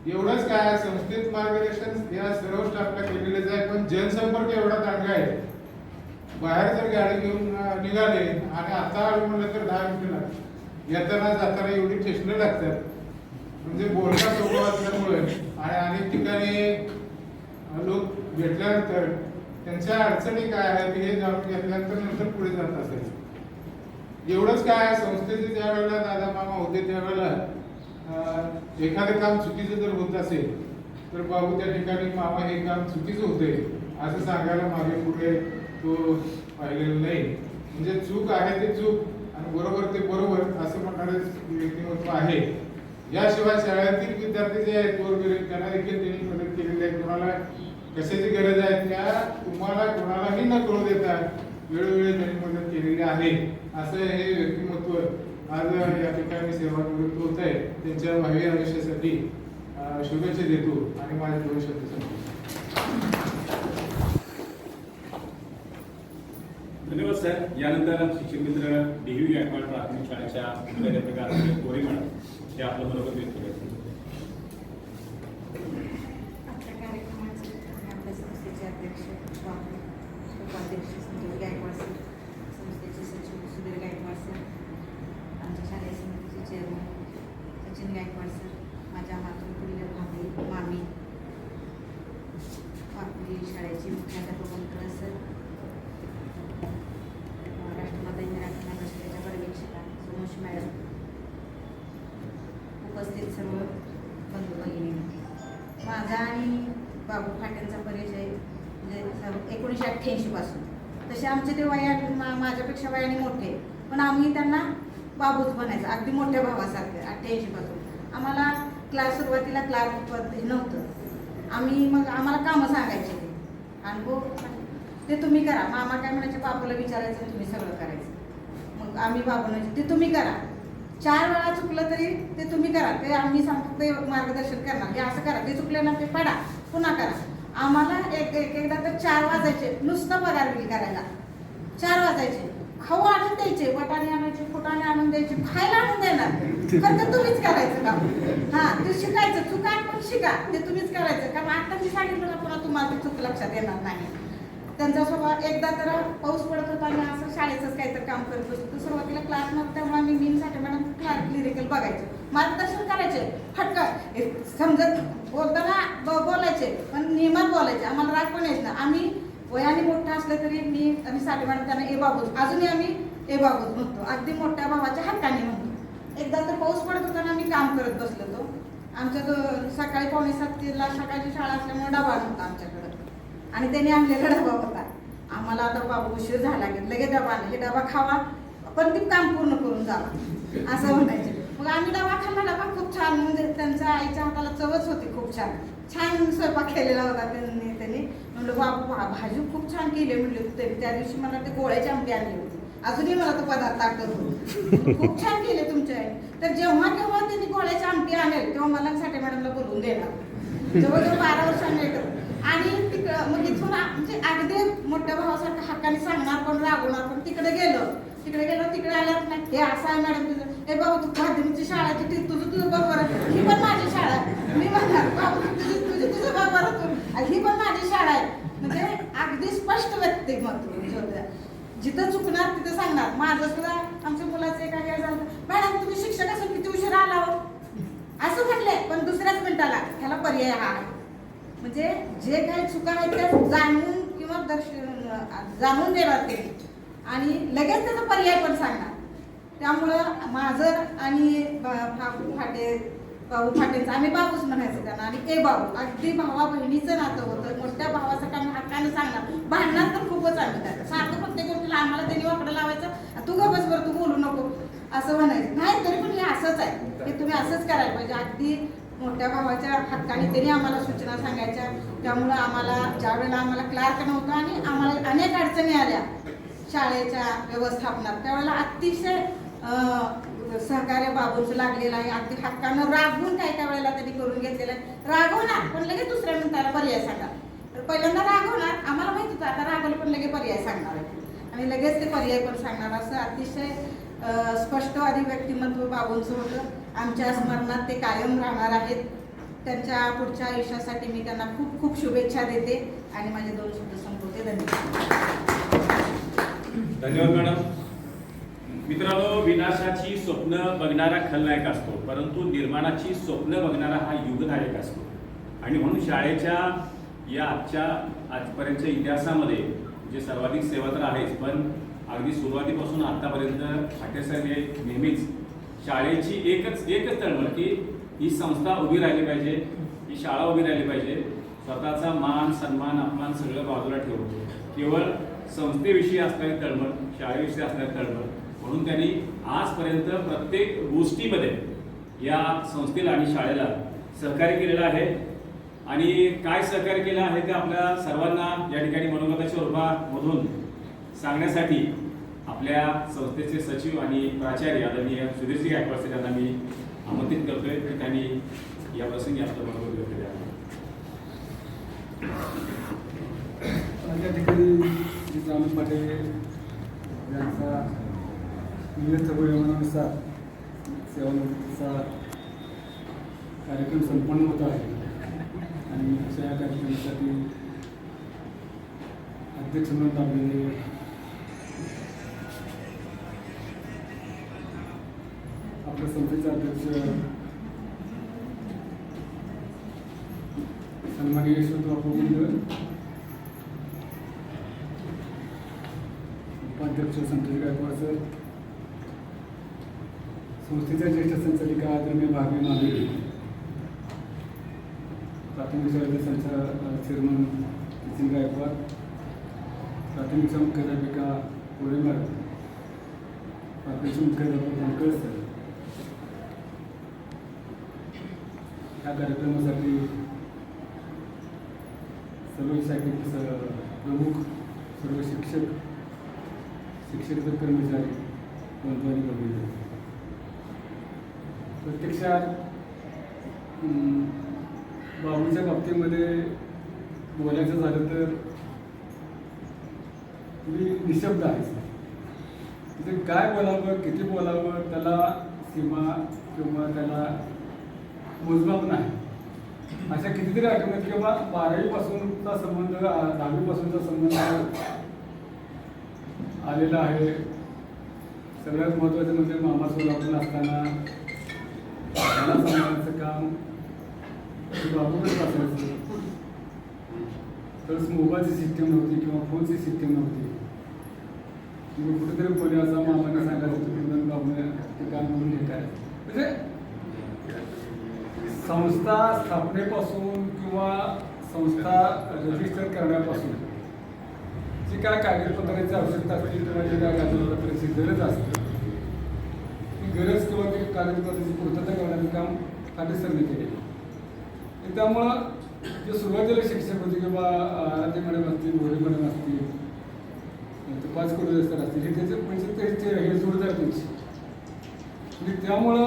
एवढंच काय, संस्थेत मार्गदर्शन या सर्व स्टाफला केलेलंच आहे. पण जनसंपर्क एवढा चांगला आहे, बाहेर जर गाडी घेऊन निघाले आणि आता आलो म्हणलं तर 10 मिनिटं लागतात. येताना जाताना एवढी ठेसणं लागतात. म्हणजे बोलणं सोपं असल्यामुळे आणि अनेक ठिकाणी लोक भेटल्यानंतर त्यांच्या अडचणी काय आहेत हे जाणून घेतल्यानंतर नंतर पुढे जात असायचं. एवढंच काय, संस्थेचे ज्या वेळेला दादा मामा होते त्यावेळेला एखादं काम चुकीचं जर होत असेल तर बाबू त्या ठिकाणी मामा हे काम चुकीचं होते असं सांगायला मागे पुढे तो पाहिलेलं नाही. म्हणजे चूक आहे ते चूक आणि बरोबर ते बरोबर असं म्हणणारे व्यक्तिमत्व आहे. याशिवाय शाळेतील विद्यार्थी जे आहेत गोरगरीब त्यांना देखील त्यांनी मदत केलेली आहे. कोणाला कशाची गरज आहे त्या तुम्हाला कोणालाही न कळू देता वेळोवेळी त्यांनी मदत केलेली आहे. असं हे व्यक्तिमत्व आज या ठिकाणी सेवानिवृत्त होत आहे. त्यांच्या भावी आयुष्यासाठी शुभेच्छा देतो आणि माझ्या 2 शब्द सांगतो. धन्यवाद सर. यानंतर शिक्षक मित्र DV गायकवाड प्राथमिक शाळेच्या मुख्याध्यापिका गोरे मॅडम हे आपलं मनोगत व्यक्त करतील. आजच्या कार्यक्रमाचे आपल्या संस्थेचे अध्यक्ष उपाध्यक्ष संजय गायकवाड सर, संस्थेचे सचिव सुधीर गायकवाड सर, आमच्या शालेय समितीचे चेअरमन सचिन गायकवाड सर, माझ्या मातृतुल्य भाभी मामी, आपली शाळेची मुख्याध्यापक सर, राष्ट्रमाता इंदिरा गांधी शाळेच्या पर्यवेक्षिका सोमोश मॅडम, उपस्थित सर्व बंधू भगिनी, माझा आणि बाबू फाटेंचा परिचय म्हणजे 1988 पासून. तसे आमचे ते माझ्यापेक्षा वयाने मोठे, पण आम्ही त्यांना बाबूच म्हणायचं, अगदी मोठ्या भावासारखे. 88 पासून आम्हाला सुरुवातीला क्लार्क पद नव्हतं. आम्ही मग आम्हाला कामं सांगायचे ते अनुभव ते तुम्ही करा. मामा काय म्हणायचे, बापूला विचारायचं तुम्ही सगळं करायचं. मग आम्ही बाबू म्हणायचे ते तुम्ही करा. 4 वेळा चुकलं तरी ते तुम्ही करा. ते आम्ही सांगतो ते मार्गदर्शन करणार, हे असं करा, ते चुकले ना ते पडा पुन्हा करा. आम्हाला एकदा तर 4 वाजायचे नुसतं पगार बिल करायला. 4 वाजायचे. खाऊ आणून द्यायचे, वाटाणे आणायचे, फुटाणे आणून द्यायचे, खायला आणून देणार. फक्त तुम्हीच करायचं काम. ते शिकायचं, चुका पण शिका, ते तुम्हीच करायचं. कारण आता मी सांगितलं ना पुन्हा तुम्हाला ते चूक लक्षात येणार नाही. त्यांचा स्वभाव एकदा तर पाऊस पडत होता आणि असं शाळेचंच काहीतरी काम करत होतो. तर सुरुवातीला क्लास नव्हतं त्यामुळे आम्ही मीनसाठी मॅडम क्लास लिरिकल बघायचं, मार्गदर्शन करायचे, फटकन समजत बोलताना बोलायचे, पण नियमात बोलायचे. आम्हाला राग पण यायचं ना. आम्ही वयाने मोठं असलं तरी मी आणि साठी मॅडम त्यांना ए बाबूच, अजूनही आम्ही ए बाबूच म्हणतो, अगदी मोठ्या भावाच्या हक्काने म्हणतो. एकदा तर पाऊस पडत होता ना, आम्ही काम करत बसलो होतो. आमच्या सकाळी 6:45ला सकाळची शाळा असल्यामुळे डबा नव्हता आमच्याकडं आणि त्यांनी आणलेला डबा होता. आम्हाला आता बाबू उशीर झाला की लगेच डबा आणले, हे डबा खावा पण ते काम पूर्ण करून जावा. असं म्हणायचे. मग आम्ही डबा खाल्ला, डबा खूप छान, म्हणजे त्यांच्या आईच्या हाताला चवच होती खूप छान, छान स्वयंपाक केलेला होता त्यांनी. म्हणलं बाबू भाजी खूप छान केली म्हणले तरी. त्या दिवशी मला ते गोळ्याची आमटी आणली होती, अजूनही मला तो पदार्थ आठवतो. खूप छान केले तुमच्या आई. तर जेव्हा केव्हा त्यांनी गोळ्याची आमटी आणेल तेव्हा मला साठे मॅडमला बोलवून देणार. जवळजवळ 12 वर्षांनी येतात. आणि तिकडं मग इथून म्हणजे अगदी मोठ्या भावासारखं हक्काने सांगणार पण रागवणार पण. तिकडे आल्यावर नाही हे असं आहे मॅडम तुझं, हे बाबा तू माध्यमिकची शाळाची तुझं बरोबर आहे, ही पण माझी शाळा आहे. मी म्हणणार बाबा तुझं बरोबर तू, ही पण माझी शाळा आहे. म्हणजे अगदी स्पष्ट व्यक्तिमत्व, जिथं चुकणार तिथं सांगणार. माझं सुद्धा आमच्या मुलाचं एका काय झालं, मॅडम तुम्ही शिक्षक असून किती उशीर आला हो असं म्हटले, पण दुसऱ्याच मिनिटाला ह्याला पर्याय हा आहे. म्हणजे जे काही चुका आहेत त्या जाणून किंवा जाणून देणार ते आणि लगेच त्याचा पर्याय पण सांगणार. त्यामुळं माझं आणि बाबू फाटेंचं आम्ही बाबूच म्हणायचं त्यांना. आणि ए बाबू अगदी भावा बहिणीचं नातं होतं. मोठ्या भावाचं आम्ही हक्काने सांगणार. भांडणार तर खूपच आम्ही त्याला सारखं प्रत्येक गोष्टीला आम्हाला त्यांनी वाकडं लावायचं, तू गबस बरं तू बोलू नको असं म्हणायचं. नाही तरी पण हे असंच आहे, हे तुम्ही असंच करायला पाहिजे. अगदी मोठ्या भावाच्या हक्काने त्यांनी आम्हाला सूचना सांगायच्या. त्यामुळं आम्हाला ज्यावेळेला आम्हाला क्लार्क नव्हतं आणि आम्हाला अनेक अडचणी आल्या शाळेच्या व्यवस्थापनात, त्यावेळेला अतिशय सहकार्य बाबूंचं लागलेलं आहे. अगदी हक्कानं रागवून काही काही वेळेला त्यांनी करून घेतलेलं आहे. रागवणार पण लगेच दुसऱ्या मिनिटाला पर्याय सांगा. तर पहिल्यांदा रागवणार, आम्हाला माहित होतं आता रागवलं पण लगेच पर्याय सांगणार आहे आणि लगेच ते पर्याय पण सांगणार. असं अतिशय स्पष्टवादी व्यक्तिमत्व बाबूंचं होतं. आमच्या स्मरणात ते कायम राहणार आहेत. त्यांच्या पुढच्या आयुष्यासाठी मी त्यांना खूप खूप शुभेच्छा देते आणि माझे 2 शब्द संपवते. धन्यवाद मॅडम. मित्रांनो, विनाशाची स्वप्न बघणारा खलनायक असतो, परंतु निर्माणाची स्वप्न बघणारा हा युगनायक असतो. आणि म्हणून शाळेच्या या आजपर्यंतच्या इतिहासामध्ये जे सर्वाधिक सेवा तर आहेच, पण अगदी सुरुवातीपासून आतापर्यंत फाटेसाहेब हे नेहमीच शाळेची एकच तळमळ की ही संस्था उभी राहिली पाहिजे, ही शाळा उभी राहिली पाहिजे. स्वतःचा मान सन्मान अपमान सगळं बाजूला ठेवून केवळ संस्थेविषयी असणारी तळमळ, शाळेविषयी असणारी तळमळ म्हणून त्यांनी आजपर्यंत प्रत्येक गोष्टीमध्ये या संस्थेला आणि शाळेला सहकार्य केलेलं आहे. आणि काय सहकार्य केलं आहे ते आपल्या सर्वांना या ठिकाणी मनोगताच्या रूपामधून सांगण्यासाठी आपल्या संस्थेचे सचिव आणि प्राचार्य आदरणीय सुधीरजी गायकवाड यांना मी आमंत्रित करतोय की त्यांनी या प्रसंगी आपलं मनोगत व्यक्त करावं. त्या ठिकाणी जिजाऊ पाटील यांचा नियत वयोमानानुसार सेवानिवृत्तीचा कार्यक्रम संपन्न होत आहे आणि अशा या कार्यक्रमासाठी अध्यक्ष म्हणून आपले आपल्या संस्थेचे अध्यक्ष सन्माननीय यशवंतराव मंडळ, उपाध्यक्ष संतोष गायकवाड सर, संस्थेच्या ज्येष्ठ संचालिका आदरणीय भावी माने, प्राथमिक शाळेच्या चेअरमन नितीन गायकवाड, प्राथमिक मुख्याध्यापिका कोळे मॅडम, प्राथमिक मुख्याध्यापक धनकर सर, या कार्यक्रमासाठी सर्व शाखेचे प्रमुख, सर्व शिक्षक कर्मचारी, बंधू आणि भगिनी, प्रत्यक्षात बाबूच्या बाबतीमध्ये बोलायचं झालं तर तुम्ही निशब्द आहे. म्हणजे काय बोलावं, किती बोलावं, त्याला सीमा किंवा त्याला मोजमाप नाही. अशा कितीतरी आठवण्यात किंवा 12वीपासूनचा संबंध 10वीपासूनचा संबंध आलेला आहे. सगळ्यात महत्त्वाचं म्हणजे मामा सोलापूर असताना मला सांगण्याचं काम बाबूकडे असायचं. तर मोबाईलची सिस्टीम नव्हती किंवा फोनची सिस्टीम नव्हती. कुठेतरी कोणी असा मामाने सांगायचं तुम्ही बाबूने ते काम करून हे काय. म्हणजे संस्था स्थापनेपासून किंवा संस्था रजिस्टर करण्यापासून जी काय कागदपत्रांची आवश्यकता असते किंवा जी काय कागदपत्रांची गरज असते ती गरज किंवा ती कागदपत्राची पूर्तता करण्याचं काम फाटेसरने केले. त्यामुळं जे सुरुवातीला शिक्षक होते किंवा आराध्य मॅडम असतील, भोरे मॅडम असतील, तर 5 करोड सर असतील, हे त्याचे म्हणजे ते हे जोडदार त्यांची. आणि त्यामुळं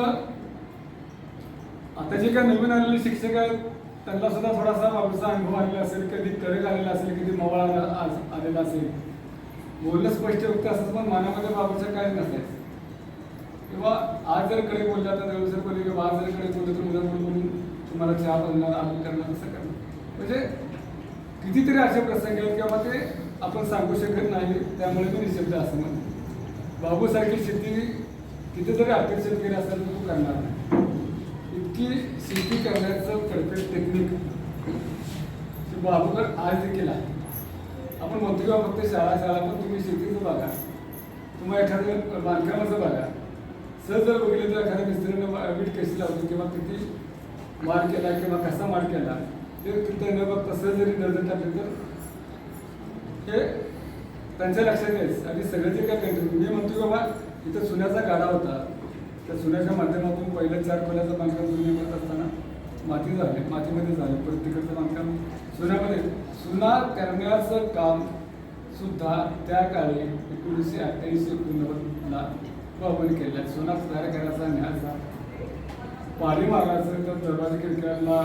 आता जे काही नवीन आलेले शिक्षक आहेत त्यांना सुद्धा थोडासा बाबूचा अनुभव आलेला असेल, कधी तडक आलेला असेल, कधी मवळा आलेला असेल, बोलणं स्पष्ट होतं असं, पण मनामध्ये बाबूचं काय नसायचं. किंवा आज जर कडे बोलला तर देवसर बोलले किंवा आज जर कडे बोललं तर उद्या बोलून तुम्हाला चहा बनणार, आम्ही करणार, असं करणार. म्हणजे कितीतरी असे प्रसंग आहेत किंवा ते आपण सांगू शकत नाही, त्यामुळे मी निषेध असं म्हणतो. बाबूसारखी शेती कितीतरी अपेक्षित केली असेल तर तू करणार नाही. इतकी शेती करण्याचं परफेक्ट टेक्निक बाबूकर आज देखील आहे. आपण म्हणतो किंवा फक्त शाळा, पण तुम्ही शेतीचं बघा, तुम्हाला एखाद्या बांधकामाचं बघा, सहज जर बघितलं तर एखाद्या मिस्त्रीनं वीट कशी लावली किंवा किती मार केला किंवा कसा मार केला ते तिथं न बघता सहज जरी नजर टाकली तर हे त्यांच्या लक्षात यायचं. आणि सगळं जे काय कंट्री मी म्हणतो बाबा इथं सुन्याचा गाडा होता, त्या सुन्याच्या माध्यमातून पहिलं 4 खोल्याचं बांधकाम जुन्यामध्ये असताना मातीमध्ये झालं, परत तिकडचं बांधकाम सोन्यामध्ये. सुना करण्याचं काम सुद्धा त्या काळी 1988-1990ला बाबांनी केलं. सोना तयार करायचा, न्यायचा, पाणी मारायचं, तर दरवाजा खिडक्याला,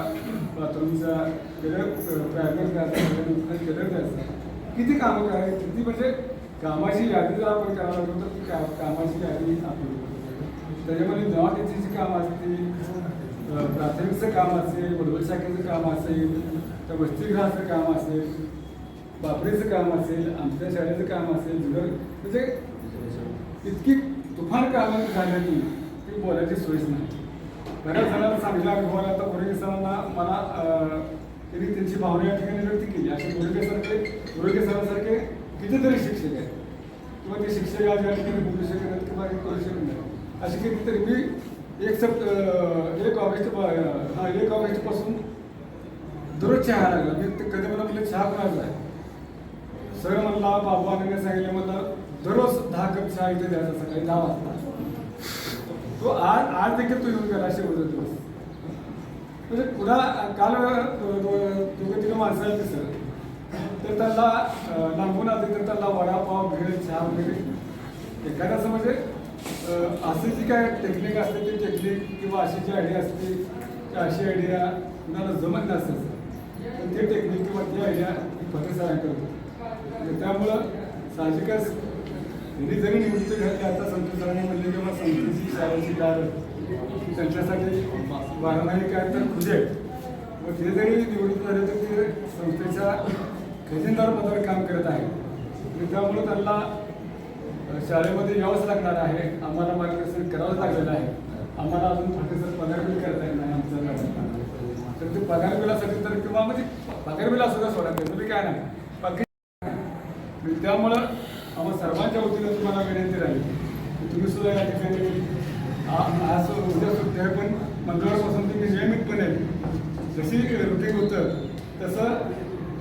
बाथरूमच्या प्रायव्हेट द्यायचं, केलं द्यायचं. किती कामं करायची, किती म्हणजे कामाची यादी जर आपण करायला लागलो तर कामाची यादी आपली त्याच्यामध्ये नवाटेची कामं असतील, प्राथमिकचं काम असेल, बडवल शाखेचं काम असेल, त्या वसतिगृहाचं काम असेल, बापरीचं काम असेल, आमच्या शाळेचं काम असेल, म्हणजे इतकी तुफान कामं झालेली ती बोलायची सोयच नाही. बऱ्याच जणांना चांगला अनुभव आला. आता बोरगे सरांना मला त्यांनी त्यांची भावना या ठिकाणी व्यक्त केली. असे बोरगे सरांसारखे कितीतरी शिक्षक आहेत किंवा ते शिक्षक आज या ठिकाणी बोलू शकत आहेत किंवा हे करू शकत नाही. असे कितीतरी मी 1 ऑगस्टपासून दररोज चहा लागला. मी कधी मला म्हटलं चहा कोणाचा आहे, सर म्हणला बाबू आनंदने सांगितलं, मला दररोज 10 कप चहा इथे द्यायचा सकाळी 10 वाजता. तो आज देखील तो येऊन गेला शेवटचा दिवस. म्हणजे पुन्हा काल 2-3 माणसं आहेत सर, तर त्यांना लांबून आले तर त्यांना वडापाव, भेळ, चहा वगैरे एखाद्याचं म्हणजे अशी जी काय टेक्निक असते ती टेक्निक किंवा अशी जी आयडिया असते ती अशी आयडिया कुणाला जमत नसते, तर ते टेक्निक किंवा ती आयडिया ही फक्त सरांकडे होती. त्यामुळं साहजिकच त्यांनी जरी निवृत्ती घातली, आता संतोष सरांनी म्हणले किंवा संस्थेची शाळेची दार त्यांच्यासाठी 12 महिने काय तर खुले, व ते जरी निवृत्त झाले तर ते संस्थेच्या खजिनदार पदावर काम करत आहे. आणि त्यामुळं त्यांना शाळेमध्ये यावंच लागणार आहे. आम्हाला मार्गदर्शन करावंच लागलेलं आहे. आम्हाला अजून प्रोफेसर पगार बिल करता येत नाही आमच्या गावात, तर ते पगार बिलासाठी तर किंवा म्हणजे पगार बिला सुद्धा सोडा तुम्ही काय नाही बाकी. त्यामुळं आम्हाला सर्वांच्या वतीनं तुम्हाला विनंती राहील की तुम्ही सुद्धा या ठिकाणी आज उद्या सुट्टी आहे, पण मंगळवारपासून तुम्ही नियमितपणे जशी रुटीन होतं तसं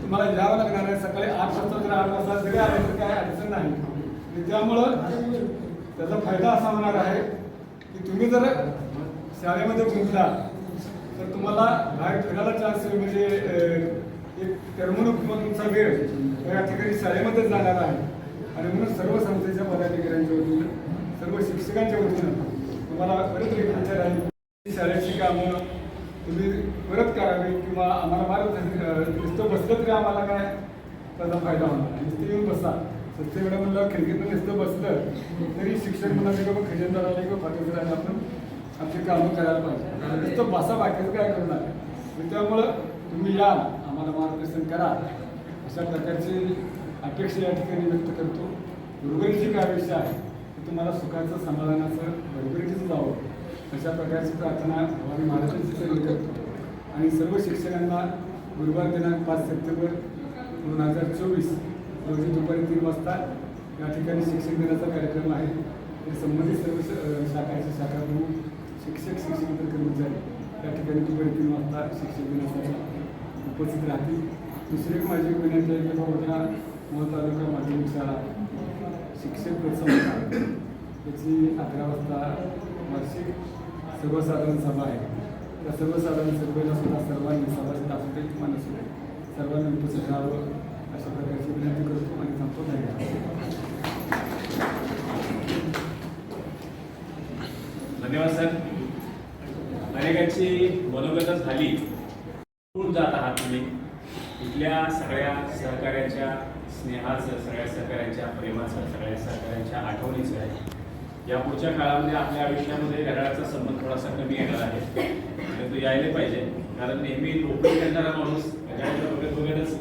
तुम्हाला यावं लागणार आहे. सकाळी 8 वाजता जर 8 वाजता जरी आले तर काय अडचण नाही. त्यामुळं त्याचा फायदा असा होणार आहे की तुम्ही जर शाळेमध्ये गुंतला तर तुम्हाला बाहेर फिरायला चान्स म्हणजे एक करमणूक किंवा तुमचा वेळ या ठिकाणी शाळेमध्येच जाणार आहे. आणि म्हणून सर्व संस्थेच्या पदाधिकाऱ्यांच्या वतीनं, सर्व शिक्षकांच्या वतीनं तुम्हाला परत विनंती राहील शाळेची कामं तुम्ही परत करावी किंवा आम्हाला मार्ग नुसतं बसलं तरी आम्हाला काय त्याचा फायदा होणार. नुसतं येऊन बसा सत्तेकडे म्हणलं खिडकीतून नुसतं बसलं तरी शिक्षक म्हणाले किंवा खजिनदार आले किंवा फाटेदाराने आपण आमची कामं करायला पाहिजे. नुसतं बसा बाकीचं काय करणार. त्यामुळं तुम्ही या, आम्हाला मार्गदर्शन करा, अशा प्रकारची अपेक्षा या ठिकाणी व्यक्त करतो. गुरुगरीची काय अपेक्षा आहे की तुम्हाला सुखाचं, समाधानाचं, भरभरीचं जावं अशा प्रकारची प्रार्थना भवानी महाराजांची चरणी करतो. आणि सर्व शिक्षकांना गुरुवार दिनांक 5 सप्टेंबर 2024 रोजी दुपारी 3 वाजता या ठिकाणी शिक्षक दिनाचा कार्यक्रम आहे. संबंधित सर्व शाखाचे शाखाप्रमुख, शिक्षक, शिक्षकेतर कर्मचारी या ठिकाणी दुपारी 3 वाजता शिक्षक दिनासाठी उपस्थित राहतील. दुसरी एक माझी विनंती आहे की बाबा मोहोळ तालुका माध्यमिक शाळा शिक्षक प्रोत्साहन याची 11 वाजता वार्षिक सर्वसाधारण सभा आहे. त्या सर्वसाधारण सभेला सुद्धा सर्वांनी सभासद असू दे किंवा नसू दे सर्वांनी उपस्थित राहावं अशा प्रकारची विनंती करतो आणि संपतो धन्यवाद. धन्यवाद सर. अनेकांची मनोगत झाली. दूर जात आहात तुम्ही इथल्या सगळ्या सहकार्याच्या स्नेहाचं, सगळ्या सहकार्यांच्या प्रेमाचं, सगळ्या सहकार्यांच्या आठवणीचं आहे. या पुढच्या काळामध्ये आपल्या आयुष्यामध्ये घड्याळाचा संबंध थोडासा कमी येणार आहे आणि तो यायला पाहिजे. कारण नेहमी नोकरी करणारा माणूस घड्याळाकडे बघत बघतच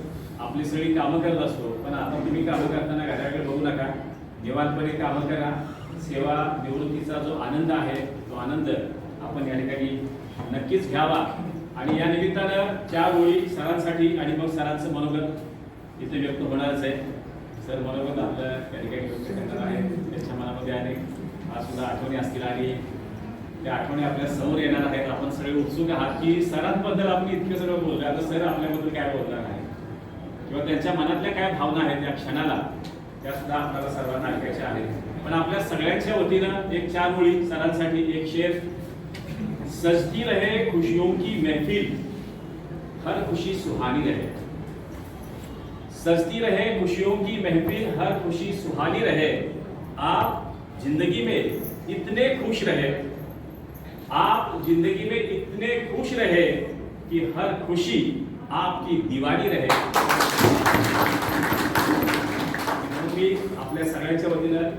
आपली सगळी कामं करत असतो. पण आता तुम्ही कामं करताना घड्याळाकडे बघू नका, निवांतपणे कामं करा. सेवा निवृत्तीचा जो आनंद आहे तो आनंद आपण या ठिकाणी नक्कीच घ्यावा. आणि या निमित्तानं 4 ओळी सरांसाठी आणि मग सरांचं मनोगत इथे व्यक्त होणारच आहे. सर मनोगत आपलं या ठिकाणी व्यक्त करणार आहे. त्यांच्या मनामध्ये अनेक आज सुद्धा आठवणी असतील आणि त्या आठवणी आपल्या समोर येणार आहेत. आपण सगळे उत्सुक आहात की सरांबद्दल आपण इतकं सगळं बोलतोय, आता सर आपल्याबद्दल काय बोलणार आहे किंवा त्यांच्या मनातल्या काय भावना आहेत त्या क्षणाला त्या सुद्धा आपल्याला सर्वांना ऐकायच्या आहेत. पण आपल्या सगळ्यांच्या वतीनं एक 4 ओळी सरांसाठी. एक शेर. सजती रहे खुशियों की महफिल, हर खुशी सुहानी रहे. सजती रहे खुशियों की महफिल, हर खुशी सुहानी रहे. आप जिंदगी में इतने खुश रहे, आप जिंदगी में इतने खुश रहे कि हर खुशी आपकी दीवानी रहे. मी आपल्या सगळ्यांच्या वतीनं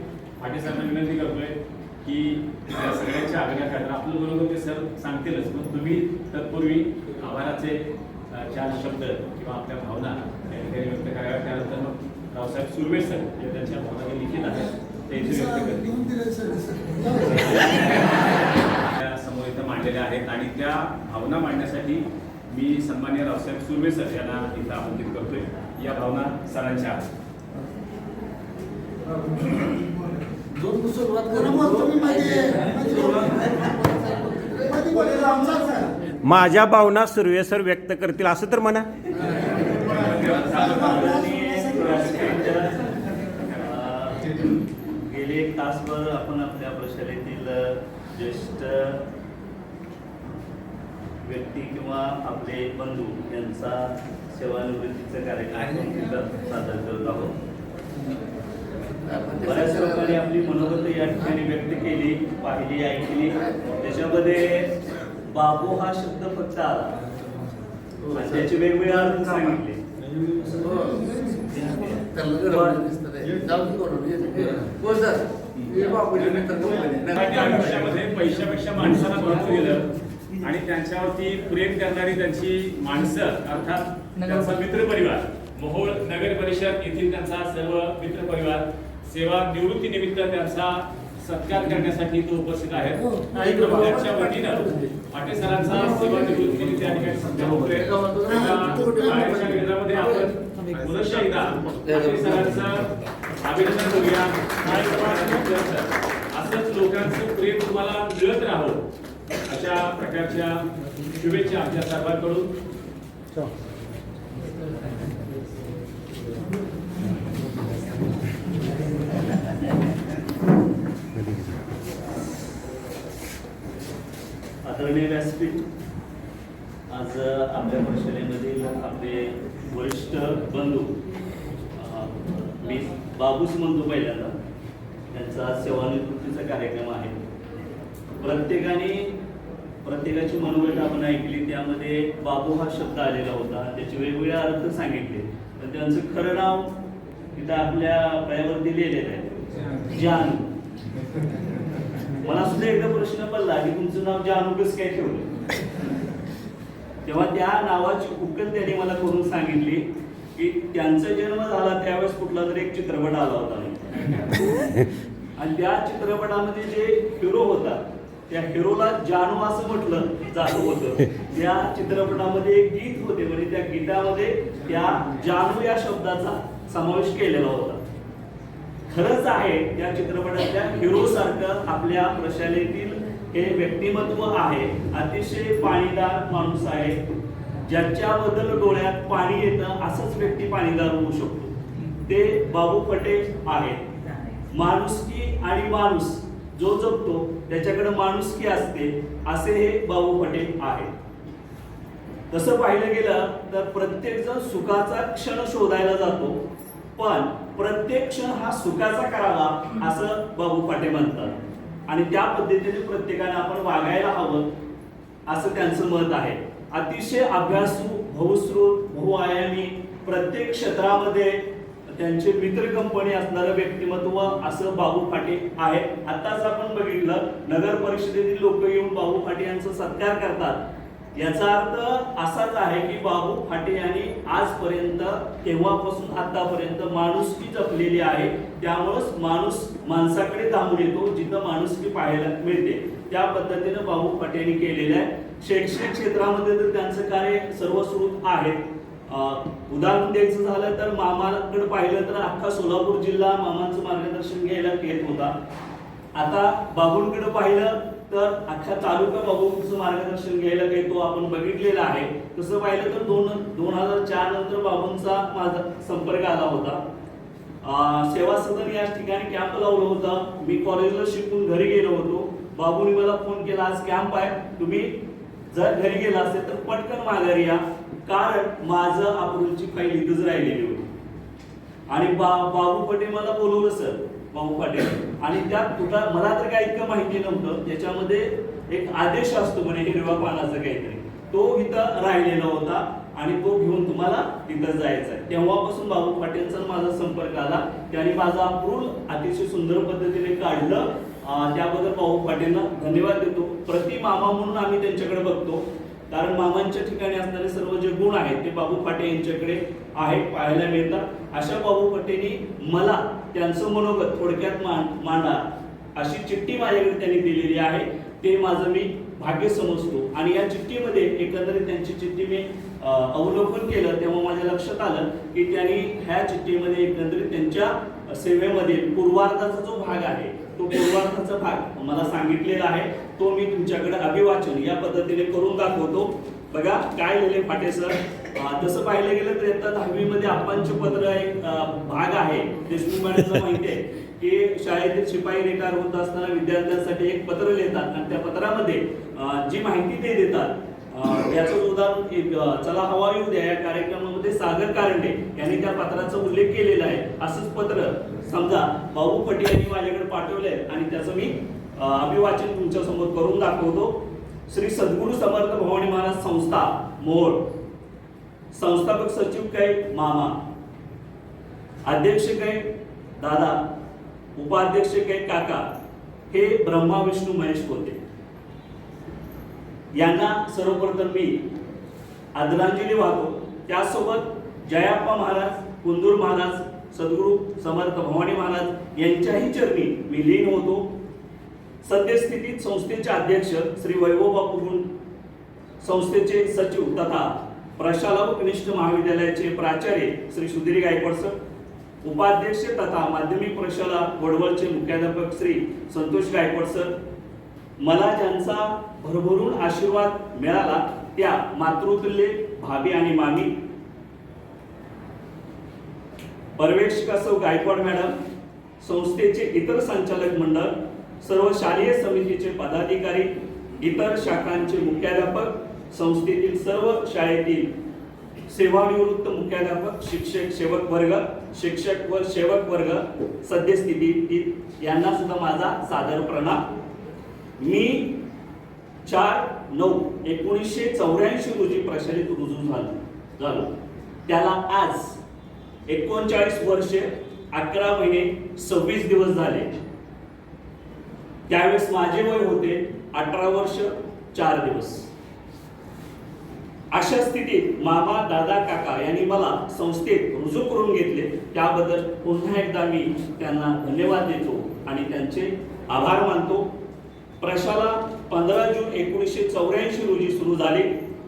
पाटील सरांना विनंती करतोय की या सगळ्यांच्या आग्रहाखातर आपलं बरोबर ते सर सांगतीलच, पण तुम्ही तत्पूर्वी आभाराचे 4 शब्द किंवा आपल्या भावना त्या ठिकाणी व्यक्त कराव्या. त्यानंतर मग रावसाहेब सुर्वे सर जे त्यांच्या भावना लिखित आहेत ते इथे व्यक्त करतील. समोर इथं मांडलेल्या आहेत आणि त्या भावना मांडण्यासाठी मी सन्माननीय रावसाहेब सुर्वे सर यांना इथं आमंत्रित करतोय. या भावना सरांच्या आहेत. माझ्या भावना सुर्वे सर व्यक्त करतील असं तर म्हणा. गेले 1 तासभर आपण आपल्या प्रशालेतील ज्येष्ठ व्यक्ती किंवा आपले बंधू यांचा सेवानिवृत्तीचा कार्यक्रम सादर करत आहोत. बऱ्याच लोकांनी आपली मनोगत या ठिकाणी व्यक्त केली, पाहिली, ऐकली. त्याच्यामध्ये बाबू हा शब्द फक्त आला आणि त्याचे वेगवेगळे अर्थ सांगितले. आयुष्यामध्ये पैशापेक्षा माणसाला महत्व दिलं आणि त्यांच्यावरती प्रेम करणारी त्यांची माणसं अर्थात त्यांचा मित्रपरिवार, मोहोळ नगर परिषद येथील त्यांचा सर्व मित्रपरिवार सेवा निवृत्ती निमित्त त्यांचा सत्कार करण्यासाठी तो उपस्थित आहे. त्यांच्या वतीनं पाटील सरांचा सेवा निवृत्ती निमित्त या ठिकाणी सत्कार होतोय. बाहेरच्या केंद्रामध्ये आपण पुनश्च एकदा पाटील सरांचं अभिनंदन करूया. असंच लोकांचं प्रेम तुम्हाला मिळत राहो अशा प्रकारच्या शुभेच्छा आपल्या सर्वांकडून. आदरणीय व्यासपीठ, आज आपल्या परिषदेमधील आपले वरिष्ठ बंधू, मी बाबूच म्हणतो पहिल्यांदा, त्यांचा सेवानिवृत्तीचा कार्यक्रम आहे. प्रत्येकाची मनोगत आपण ऐकली. त्यामध्ये बाबू हा शब्द आलेला होता, त्याचे वेगवेगळे अर्थ सांगितले. तर त्यांचं खरं नाव तिथं आपल्या पायावरती लिहिलेलं आहे, जानू. मला सुद्धा एकदा प्रश्न पडला की तुमचं नाव जानू कसं काय ठेवलं. तेव्हा त्या नावाची उकल त्यांनी मला करून सांगितली की त्यांचा जन्म झाला त्यावेळेस कुठला तरी एक चित्रपट आला होता आणि त्या चित्रपटामध्ये जे हिरो होता त्या हिरोला जानू असं म्हटलं जात होतं. त्या चित्रपटामध्ये एक गीत होते म्हणजे त्या गीतामध्ये त्या जानू या शब्दाचा समावेश केलेला होता. खरंच आहे त्या चित्रपटातल्या हिरो सारखं आपल्या प्रशालेतील हे व्यक्तिमत्व आहे. अतिशय पाणीदार माणूस आहे, ज्याच्याबद्दल डोळ्यात पाणी येतं असंच व्यक्ती पाणीदार होऊ शकतो. ते बाबू पटेल आहेत. माणुसकी आणि माणूस जो जगतो त्याच्याकडे माणुसकी असते, असे हे बाबू फाटे आहे. तसं पाहिलं गेलं तर प्रत्येक जण सुखाचा क्षण शोधायला जातो, पण प्रत्येक क्षण हा सुखाचा करावा असं बाबू फाटे म्हणतात आणि त्या पद्धतीने प्रत्येकाने आपण वागायला हवं असं त्यांचं मत आहे. अतिशय अभ्यासू, बहुश्रुत, बहुआयामी, प्रत्येक क्षेत्रामध्ये त्यांचे मित्र कंपनी असणारं व्यक्तिमत्व असं बाबू फाटे आहे. आताच आपण बघितलं नगर परिषदेतील लोक येऊन बाबू फाटे यांचा सत्कार करतात. याचा अर्थ असाच आहे की बाबू फाटे यांनी आजपर्यंत तेव्हापासून आतापर्यंत माणुसकी जपलेली आहे. त्यामुळेच माणूस माणसाकडे धावून येतो, जिथं माणुसकी पाहायला मिळते. त्या पद्धतीनं बाबू फाटे यांनी केलेलं आहे. शैक्षणिक क्षेत्रामध्ये तर त्यांचं कार्य सर्वश्रुत आहे. उदाहरण द्यायचं झालं तर मामाकडे पाहिलं तर अख्खा सोलापूर जिल्हा मामांचं मार्गदर्शन घ्यायला येत होता. आता बाबूंकडे पाहिलं तर अख्खा तालुका बाबूंचं मार्गदर्शन घ्यायला येतो, आपण बघितलेलं आहे. तसं पाहिलं तर 2004 नंतर बाबूंचा माझा संपर्क आला होता. सेवा सदन या ठिकाणी कॅम्प लावलं होतं. मी कॉलेजला शिकून घरी गेलो होतो. बाबूंनी मला फोन केला, आज कॅम्प आहे, तुम्ही जर घरी गेला असेल तर पटकन माघारी या, कारण माझं अप्रूव्हलची फाईल इथंच राहिलेली होती. आणि बाबू फाटे मला बोलवलं सर, बाबू फाटे, आणि त्यात मला तर काही इतकं माहिती नव्हतं. त्याच्यामध्ये एक आदेश असतो म्हणे हिरवा पानाचा काहीतरी, तो इथं राहिलेला होता आणि तो घेऊन तुम्हाला तिथं जायचं आहे. तेव्हापासून बाबू फाटेंचा माझा संपर्क आला. त्यांनी माझा अप्रूव्हल अतिशय सुंदर पद्धतीने काढलं. त्याबद्दल बाबू फाटेंना धन्यवाद देतो. प्रति मामा म्हणून आम्ही त्यांच्याकडे बघतो, कारण मामांच्या ठिकाणी असणारे सर्व जे गुण आहेत ते बाबू फाटे यांच्याकडे आहेत, पाहायला मिळतात. अशा बाबू फाटेंनी मला त्यांचं मनोगत थोडक्यात मांडा अशी चिठ्ठी माझ्याकडे त्यांनी दिलेली आहे. ते माझं मी भाग्य समजतो. आणि या चिठ्ठीमध्ये एकंदरीत त्यांची चिठ्ठी मी अवलोकन केलं तेव्हा माझ्या लक्षात आलं की त्यांनी ह्या चिठ्ठीमध्ये एकंदरीत त्यांच्या सेवेमध्ये पूर्वार्धाचा जो भाग आहे तो पूर्वार्धाचा भाग मला सांगितलेला आहे. तो मी तुमच्याकडे अभिवाचन या पद्धतीने करून दाखवतो. बघा काय लिहिले फाटे सर. तसं पाहिलं गेलं तर इयत्ता 10वी मध्ये आप्पांचे पत्र एक भाग आहे. देशमुख मॅडमला माहिती आहे की शाळेतील शिपाई रिटायर होत असताना विद्यार्थ्यांसाठी एक पत्र लिहितात आणि त्या पत्रामध्ये जी माहिती ते देतात याचं उदाहरण चला हवा येऊ द्या या कार्यक्रमामध्ये सागर कारंडे यांनी त्या पत्राचा उल्लेख केलेला आहे. असंच पत्र समजा बाबू फाटे यांनी माझ्याकडे पाठवलंय आणि त्याचं मी अभिवाचन तुमच्या समोर करून दाखवतो. श्री सद्गुरू समर्थ भवानी महाराज संस्था मोहोळ, संस्थापक सचिव काय मामा, अध्यक्ष काय दादा, उपाध्यक्ष काय काका, हे ब्रह्मा विष्णू महेश होते. यांना सर्वप्रथम मी आदरांजली वाहतो. त्यासोबत जयाप्पा महाराज, कुंदूर महाराज, सद्गुरू समर्थ भवानी महाराज यांच्याही चरणी मी लीन होतो. सद्यस्थितीत संस्थेचे अध्यक्ष श्री वैभव बापू गुण, संस्थेचे सचिव तथा प्रशाला व कनिष्ठ महाविद्यालयाचे प्राचार्य श्री सुधीर गायकवाड सर, उपाध्यक्ष तथा माध्यमिक प्रशाला वडवळचे मुख्याध्यापक श्री संतोष गायकवाड सर, मला ज्यांचा भरभरून आशीर्वाद मिळाला त्या मातृतुल्य भाभी आणि मामी, पर्यवेक्षिका सौ गायकवाड मॅडम, संस्थेचे इतर संचालक मंडळ, सर्व शालेय समितीचे पदाधिकारी, इतर शाखांचे मुख्याध्यापक, संस्थेतील सर्व शाळेतील सेवानिवृत्त मुख्याध्यापक, शिक्षक व सेवक वर्ग, सद्यस्थितीत यांना सुद्धा माझा सादर प्रणाम. मी 4/9/1984 रोजी प्रशालेत रुजू झालो. त्याला आज 39 वर्षे 11 महिने 26 दिवस झाले. त्यावेळेस माझे वय होते 18 वर्ष 4 दिवस. अशा स्थितीत मामा, दादा, काका यांनी मला संस्थेत रुजू करून घेतले. त्याबद्दल पुन्हा एकदा मी त्यांना धन्यवाद देतो आणि त्यांचे आभार मानतो. प्रशाला 15 जून 1984 रोजी सुरू झाले.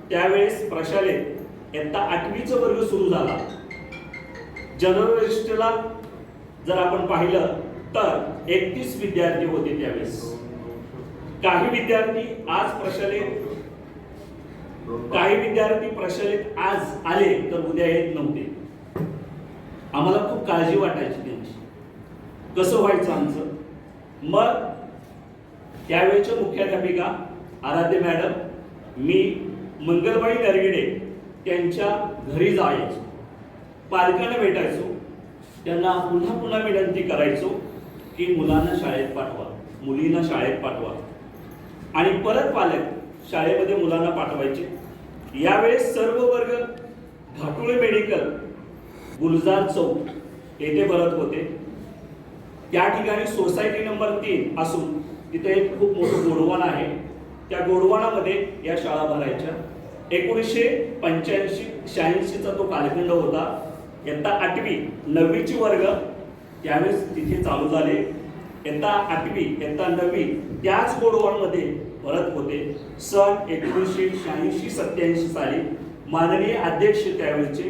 त्यावेळेस प्रशालेत इयत्ता 8वीचा वर्ग सुरू झाला. जनरल रजिस्टरला जर आपण पाहिलं तर 31 विद्यार्थी होते त्यावेळेस. काही विद्यार्थी प्रशालेत आज आले तर उद्या येत नव्हते. आम्हाला खूप काळजी वाटायची त्यांची, कसं व्हायचं आमचं. मग त्यावेळेच्या मुख्याध्यापिका आराध्य मॅडम, मी मंगलबाई नरगिडे त्यांच्या घरी जायचो, पालकांना भेटायचो, त्यांना पुन्हा पुन्हा विनंती करायचो की मुलांना शाळेत पाठवा, मुलींना शाळेत पाठवा, आणि परत पालक शाळेमध्ये मुलांना पाठवायचे. यावेळेस सर्व वर्ग घाटुळे मेडिकल गुलजार चौक येथे भरत होते. त्या ठिकाणी सोसायटी नंबर 3 असून तिथे एक खूप मोठं गोडवाण आहे. त्या गोडवाणामध्ये या शाळा भरायच्या. 1985-86चा तो कालखंड होता. इयत्ता 8वी 9वीचे वर्ग त्यावेळेस तिथे चालू झाले. इयत्ता 8वी इयत्ता 9वी त्याच गोडवाणमध्ये भरत होते. सन 1986-87 साली माननीय अध्यक्ष त्यावेळेचे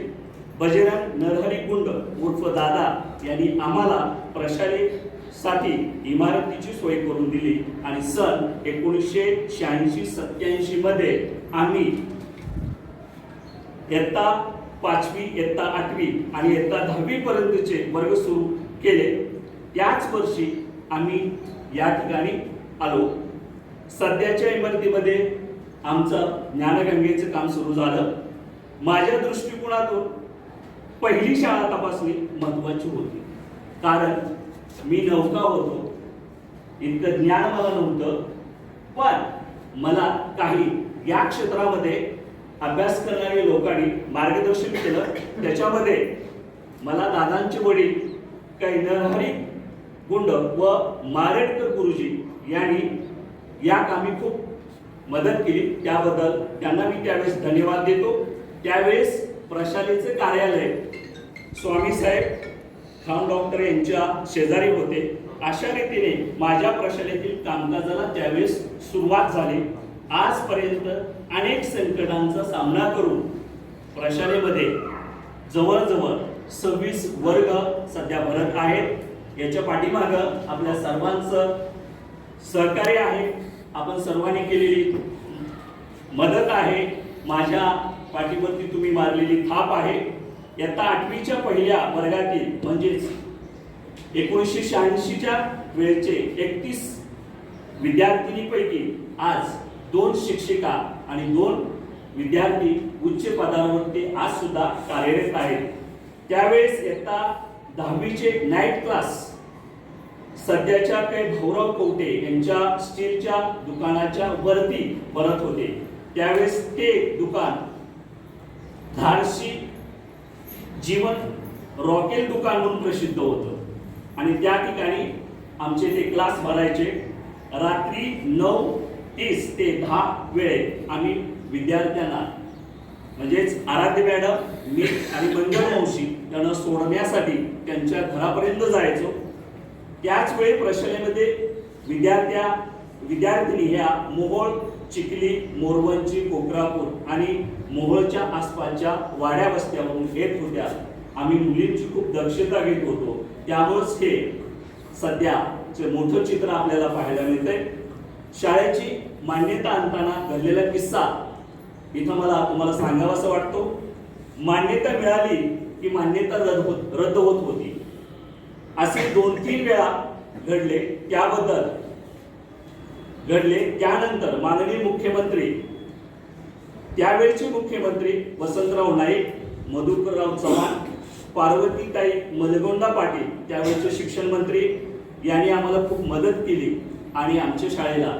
बजरंग नरहरी गुंड उर्फ दादा यांनी आम्हाला प्रशालेसाठी इमारतीची सोय करून दिली आणि सन 1986-87 मध्ये आम्ही इयत्ता 5वी इयत्ता 8वी आणि इयत्ता 10वी पर्यंतचे वर्ग सुरू केले. त्याच वर्षी आम्ही या ठिकाणी आलो. सध्याच्या इमारतीमध्ये आमचं ज्ञानगंगेचं काम सुरू झालं. माझ्या दृष्टिकोनातून पहिली शाळा तपासणी महत्त्वाची होती, कारण मी नवका होतो, इतकं ज्ञान मला नव्हतं, पण मला काही या क्षेत्रामध्ये अभ्यास करणाऱ्या लोकांनी मार्गदर्शन केलं. त्याच्यामध्ये मला दादांचे वडील काही नरहरी गुंड व मारेडकर गुरुजी यांनी या कामी खूप मदत केली. त्याबद्दल त्यांना मी त्यावेळेस धन्यवाद देतो. त्यावेळेस प्रशालेचे कार्यालय स्वामी साहेब खान डॉक्टर यांच्या शेजारी होते. अशा रीतीने माझ्या प्रशालेतील कामकाजाला त्यावेळेस सुरुवात झाली. आजपर्यंत अनेक संकटांचा सामना करून प्रशालेमध्ये जवळजवळ 26 वर्ग सध्या भरत आहेत. याच्या पाठीमागं आपल्या सर्वांचं सहकार्य आहे, आपण सर्वांनी केलेली मदत आहे, माझ्या पाठीवरती तुम्ही मारलेली थाप आहे. इयत्ता 8वीच्या पहिल्या वर्गातील म्हणजेच 1986च्या वेळेचे 31 विद्यार्थिनीपैकी आज 2 शिक्षिका आणि 2 विद्यार्थी उच्च पदावरती आज सुद्धा कार्यरत आहेत. त्यावेळेस इयत्ता 10वीचे नाईट क्लास सध्याच्या काही भाऊराव कवटे यांच्या स्टीलच्या दुकानाच्या वरती भरत होते. त्यावेळेस ते दुकान धाडसी जीवन रॉकेल दुकान म्हणून प्रसिद्ध होतं आणि त्या ठिकाणी आमचे ते क्लास भरायचे. रात्री 9:30 ते 10 वेळेत आम्ही विद्यार्थ्यांना म्हणजेच आराध्य मॅडम, मी आणि मंगल मावशी यांना सोडण्यासाठी त्यांच्या घरापर्यंत जायचो. त्याच वेळी प्रशालेमध्ये विद्यार्थिनी ह्या मोहोळ, चिखली, मोरवंची, कोकरापूर आणि मोहोळच्या आसपासच्या वाड्या वस्त्यावरून येत होत्या. आम्ही मुलींची खूप दक्षता घेत होतो. त्यामुळेच हे सध्याचे मोठं चित्र आपल्याला पाहायला मिळतंय. शाळेची मान्यता आणताना घडलेला किस्सा इथं मला तुम्हाला सांगावासा वाटतो. मान्यता मिळाली की मान्यता रद्द होत होती. असे 2-3 वेळा घडले. त्यानंतर माननीय मुख्यमंत्री, त्यावेळचे मुख्यमंत्री वसंतराव नाईक, मधुकरराव चव्हाण, पार्वतीताई मलगोंडा पाटील त्यावेळचे शिक्षण मंत्री यांनी आम्हाला खूप मदत केली आणि आमच्या शाळेला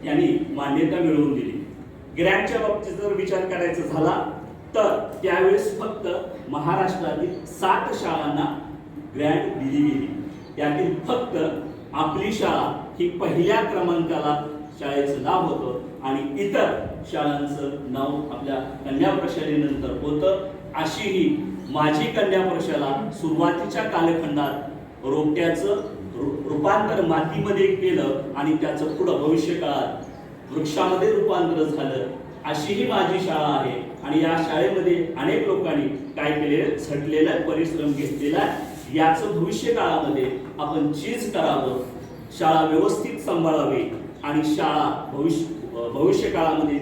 यांनी मान्यता मिळवून दिली. ग्रँटच्या बाबतीत जर विचार करायचा झाला तर त्यावेळेस फक्त महाराष्ट्रातील 7 शाळांना ग्रँट दिली गेली. त्यातील फक्त आपली शाळा ही पहिल्या क्रमांकाला शाळेचं नाव होतं आणि इतर शाळांचं नाव आपल्या कन्या प्रशालेनंतर होतं. अशी ही माझी कन्या प्रशाला सुरुवातीच्या कालखंडात रोपट्याचं रूपांतर मातीमध्ये केलं आणि त्याचं पुढं भविष्य काळात वृक्षामध्ये रूपांतर झालं. अशी ही माझी शाळा आहे आणि या शाळेमध्ये अनेक लोकांनी काय केलेलं, झटलेलं परिश्रम घेतलेला. याचं भविष्य काळामध्ये आपण चीज करावं, शाळा व्यवस्थित सांभाळावी आणि शाळा भविष्य काळामध्ये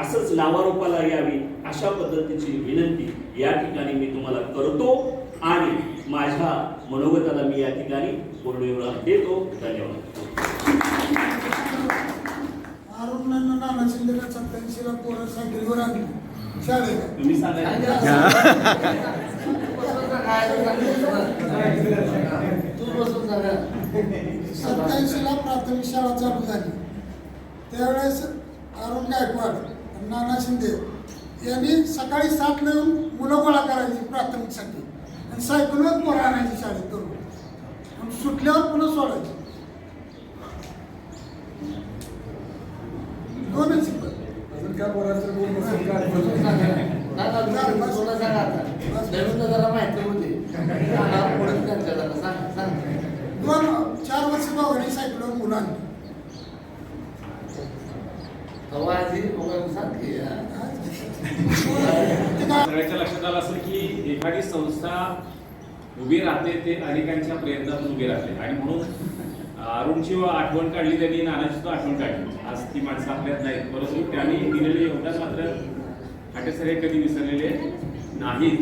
असंच नावारूपाला यावी अशा पद्धतीची विनंती या ठिकाणी मी तुम्हाला करतो आणि माझ्या मनोगताला मी या ठिकाणी पूर्णविराम देतो. धन्यवाद. अरुणांना नाना शिंदेला 87ला पोरं सायकलीवर आणली शाळेत. तुम्ही सांगा. तू बसून जागा. 87ला प्राथमिक शाळा चालू झाली. त्यावेळेस अरुण गायकवाड आणि नाना शिंदे यांनी सकाळी 7ला येऊन मुलं गोळा करायची प्राथमिकसाठी आणि सायकलवर पोरं आणायची शाळेत करून आणि सुटल्यावर पुन्हा सोडायची. दोनच शिकवत. अजून काय बोलायचं बोल बसून काय दोन 4 वर्ष दोघांनी सायकलवर मुलं आणली. सगळ्यांच्या लक्षात आलं असेल की एखादी संस्था उभी राहते ते अनेकांच्या प्रयत्नातून उभी राहते आणि म्हणून अरुणची आठवण काढली त्यांनी, नानाची सुद्धा आठवण काढली. आज ती माणसं आपल्यात नाहीत, परंतु त्यांनी दिलेले योगदान मात्र फाटे सर हे कधी विसरलेले नाहीत.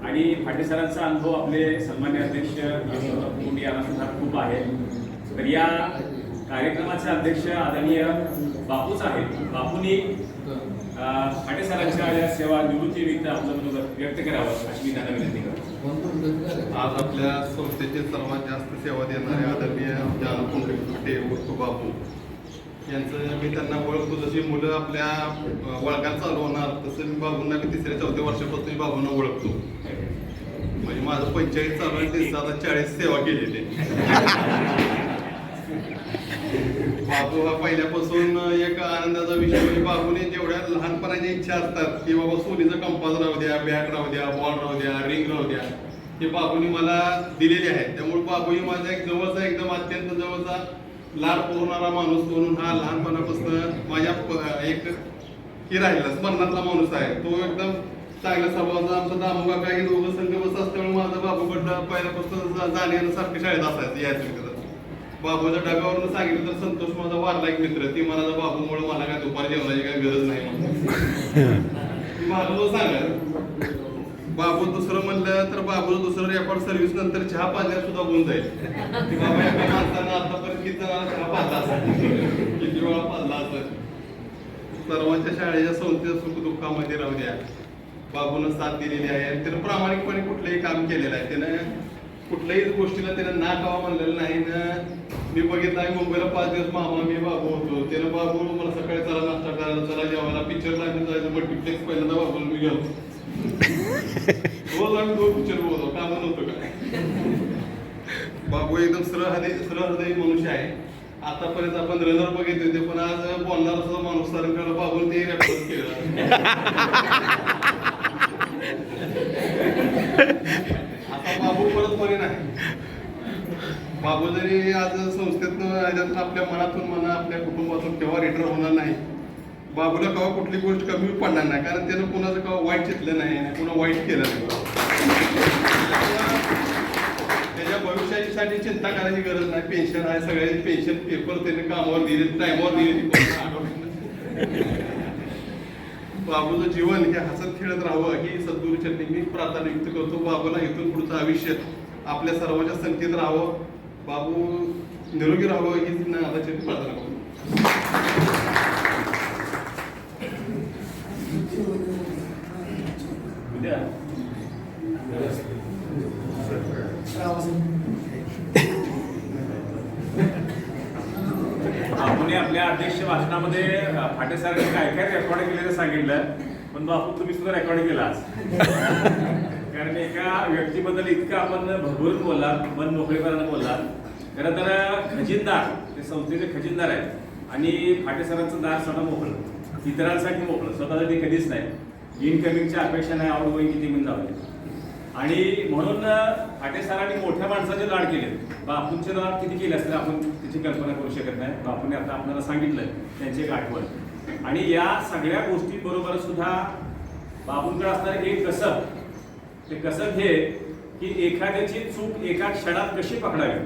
आणि फाटे सरांचा अनुभव आपले सन्मान्य अध्यक्ष यशवंत मुंडे यांना सुद्धा खूप आहे. तर या कार्यक्रमाचे अध्यक्ष आदरणीय बापूच आहेत. बापूंनी फाटे सरांच्या या सेवा निवृत्तीनिमित्त आपलं मनोगत व्यक्त करावं अशी मी त्यांना विनंती करतो. आज आपल्या संस्थेचे सर्वात जास्त सेवा देणारे आदरणीय जानकुंडे फाटे उर्फ बापू यांचं मी त्यांना ओळखतो. जशी मुलं आपल्या वळखात चालू होणार तसं मी बाबूंना मी 3ऱ्या-4थ्या वर्षापासून मी बाबूंना ओळखतो. म्हणजे माझं 45 चालू आहे, ते 40 सेवा केलेली. बाबू हा पहिल्यापासून एक आनंदाचा विषय म्हणजे बाबूने जेवढ्या लहानपणाच्या इच्छा असतात की बाबा सोनीचं कंपास राहू द्या, बॅट राहू द्या, बॉल राहू द्या, रिंग राहू द्या, हे बाबूने मला दिलेले आहेत. त्यामुळे बाबू ही माझा एक जवळचा, एकदम अत्यंत जवळचा लाड पुरवणारा माणूस म्हणून हा लहानपणापासून माझ्या एक ही राहिला स्मरणातला माणूस आहे. तो एकदम चांगल्या स्वभावाचा. आमचा दामू काका हे दोघं संघ बस असल्यामुळे माझा बाबूकडनं पहिल्यापासून जाणे सारखी शाळेत असायचं यायचं. बाबूच्या डब्यावरून सांगितलं तर संतोष माझा वारला एक मित्र, ती मला बाबूमुळे मला काय दुपारी जेवणाची काही गरज नाही म्हणून बाबू सांगा. बाबू दुसरं म्हणलं तर बाबूचं दुसरं रेकॉर्ड सर्व्हिस नंतर चहा पाण्यात सुद्धा होऊन जाईल. बाबा एका माणसानं आतापर्यंत किती जणांना चहा पाजला असेल, किती वेळा पाजला असेल. सर्वांच्या शाळेच्या संस्थेच्या सुख दुःखामध्ये राहू द्या, बाबूनं साथ दिलेली आहे. त्यानं प्रामाणिकपणे कुठलंही काम केलेलं आहे. त्यानं कुठल्याही गोष्टीला त्यानं ना कावा म्हणलेलं नाही ना. मी बघितलं आहे मुंबईला 5 दिवस मामा मी बाबू होतो. त्यानं बाबू मला सकाळी चला नाश्ता करायला, चला जेवायला, पिक्चरला आम्ही जायचं, मल्टिप्लेक्स पहिल्यांदा बाबूला मी गेलो. रोज आम्ही 2 पिक्चर बघतो, काम नव्हतं काय. बाबू एकदम सरळ हृदयी मनुष्य आहे. आतापर्यंत आपण रनर बघितले होते, पण आज बोलणारा सुद्धा माणूस सरांकडे बाबूने ते रेकॉर्ड केलं. बाबू परतपणे नाही. बाबू जरी आज संस्थेतून याच्यातून आपल्या मनातून म्हणा, आपल्या कुटुंबातून केव्हा रिटायर होणार नाही. बाबूला केव्हा कुठली गोष्ट कमी पडणार नाही, कारण त्यानं कुणाचं केव्हा वाईट चितलं नाही, कुणा वाईट केलं नाही. त्याच्या भविष्यासाठी चिंता करायची गरज नाही. पेन्शन आहे, सगळ्यांची पेन्शन पेपर त्याने कामावर दिले, टायमावर दिले. बाबूचं जीवन हे हसत खेळत राहावं ही सद्गुरूचरणी मी प्रार्थना व्यक्त करतो. बाबूला इथून पुढचं आयुष्य आपल्या सर्वांच्या संगतीत राहावं, बाबू निरोगी राहावं हीच नादाची प्रार्थना करतो. आपण आपल्या अध्यक्ष भाषणामध्ये फाटे सरांनी काय काय रेकॉर्ड केलेलं सांगितलं, पण बापू तुम्ही सुद्धा रेकॉर्ड केला आज. कारण एका व्यक्तीबद्दल इतकं आपण भरभरून बोललात, मन मोकळेपणानं बोललात. खरं तर खजिनदार ते संस्थेचे खजिनदार आहेत आणि फाटे सरांचं दार सदा मोकळं, इतरांसाठी मोकळं, स्वतःसाठी कधीच नाही. इनकमिंगच्या अपेक्षा नाही, आउट गोईंग किती म्हणून जावं. आणि म्हणून फाटे सरांनी मोठ्या माणसाचे लाड केले. बापूंचे लाड किती केले असतील आपण त्याची कल्पना करू शकत नाही. बापूने आता आपल्याला सांगितलं त्यांची एक आठवण. आणि या सगळ्या गोष्टींबरोबर सुद्धा बापूंकडे असणारे एक कसब, ते कसब हे की एखाद्याची चूक एका क्षणात कशी पकडावी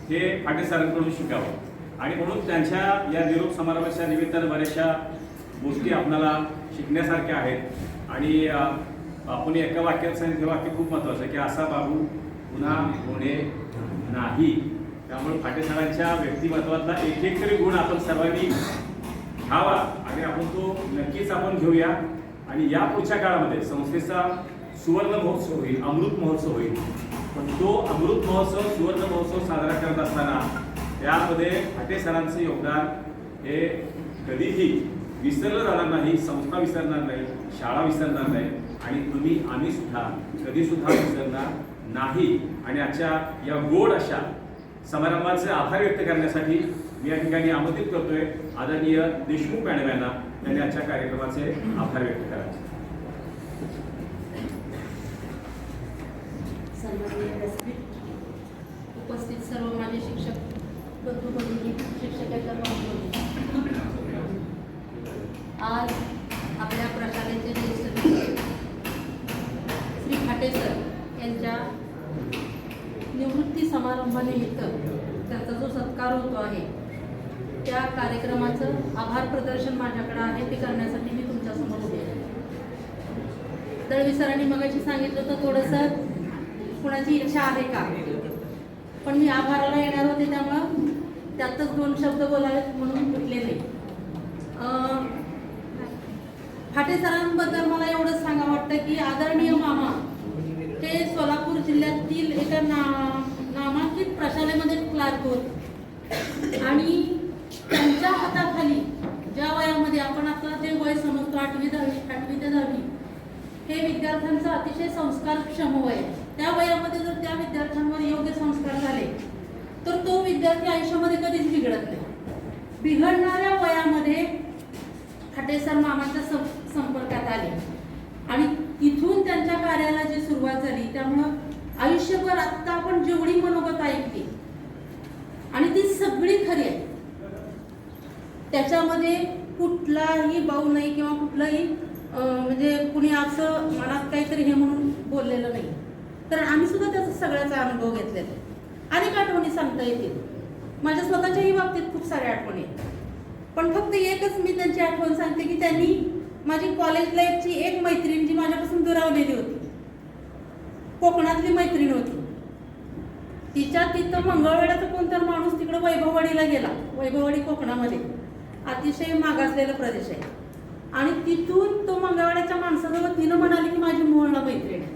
हे फाटे सरांकडून शिकावं. आणि म्हणून त्यांच्या या निरोप समारंभाच्या निमित्तानं बऱ्याचशा गोष्टी आपल्याला शिकण्यासारख्या आहेत. आणि आपण एका वाक्यात सांगितलं, वाक्य खूप महत्वाचं आहे की असा बाबू पुन्हा होणे नाही. त्यामुळे फाटे सरांच्या व्यक्तिमत्वातला एक तरी गुण आपण सर्वांनी घ्यावा आणि आपण तो नक्कीच आपण घेऊया. आणि या पुढच्या काळामध्ये संस्थेचा सुवर्ण महोत्सव होईल, अमृत महोत्सव होईल. पण तो अमृत महोत्सव, सुवर्ण महोत्सव साजरा करत असताना त्यामध्ये फाटे सरांचं योगदान हे कधीही विसरलं जाणार नाही, संस्था विसरणार नाही, शाळा विसरणार नाही आणि आम्ही सुद्धा कधी सुद्धा विसरणार नाही. आणि आजच्या या गोड अशा समारंभाचे आभार व्यक्त करण्यासाठी मी या ठिकाणी आमंत्रित करतोय आदरणीय देशमुख मॅडम यांना, त्यांनी आजच्या कार्यक्रमाचे आभार व्यक्त करायचे. सन्माननीय व्यासपीठ, उपस्थित सर्व माझे शिक्षक बंधू भगिनी, शिक्षकांच्या बाबतीत आज आपल्या प्रशालेचे ज्येष्ठ श्री फाटे सर यांच्या निवृत्ती समारंभानिमित्त त्यांचा जो सत्कार होतो आहे त्या कार्यक्रमाचं आभार प्रदर्शन माझ्याकडे आहे ते करण्यासाठी मी तुमच्यासमोर उभे आहे. दळवी सरांनी मगाशी सांगितलं होतं थोडंसं कुणाची इच्छा आहे का, पण मी आभाराला येणार होते त्यामुळं त्यातच 2 शब्द बोलावेत म्हणून कुठले नाही. फाटे सरांबद्दल मला एवढंच सांगा वाटतं की आदरणीय मामा ते सोलापूर जिल्ह्यातील एका नामांकित प्रशालेमध्ये क्लार्क होते आणि त्यांच्या हाताखाली ज्या वयामध्ये आपण आता जे वय समजतो 8वी ते 10वी हे विद्यार्थ्यांचं अतिशय संस्कारक्षम वय आहे. त्या वयामध्ये जर त्या विद्यार्थ्यांवर योग्य संस्कार झाले तर तो विद्यार्थी आयुष्यामध्ये कधीच बिघडत नाही. बिघडणाऱ्या वयामध्ये फाटे सर मामांच्या संपर्कात आले आणि इथून त्यांच्या कार्याला जी सुरुवात झाली त्यामुळं आयुष्यभर आता आपण जेवढी मनोगत ऐकली आणि ती सगळी खरी आहे, त्याच्यामध्ये कुठलाही बाऊ नाही किंवा कुठलाही म्हणजे कुणी असं मनात काहीतरी हे म्हणून बोललेलं नाही. तर आम्ही सुद्धा त्याचा सगळ्याचा अनुभव घेतलेला आहे. अनेक आठवणी सांगता येतील, माझ्या स्वतःच्याही बाबतीत खूप साऱ्या आठवणी आहेत. पण फक्त एकच मी त्यांची आठवण सांगते की त्यांनी माझी कॉलेज लाईफची एक मैत्रीण जी माझ्यापासून दुरावलेली होती, कोकणातली मैत्रीण होती, तिथं मंगळवेढ्याचा कोणता माणूस तिकडे वैभववाडीला गेला. वैभववाडी कोकणामध्ये अतिशय मागासलेला प्रदेश आहे आणि तिथून तो मंगळवेढ्याच्या माणसाजवळ तिनं म्हणाली की माझी मोहळला मैत्रीण आहे.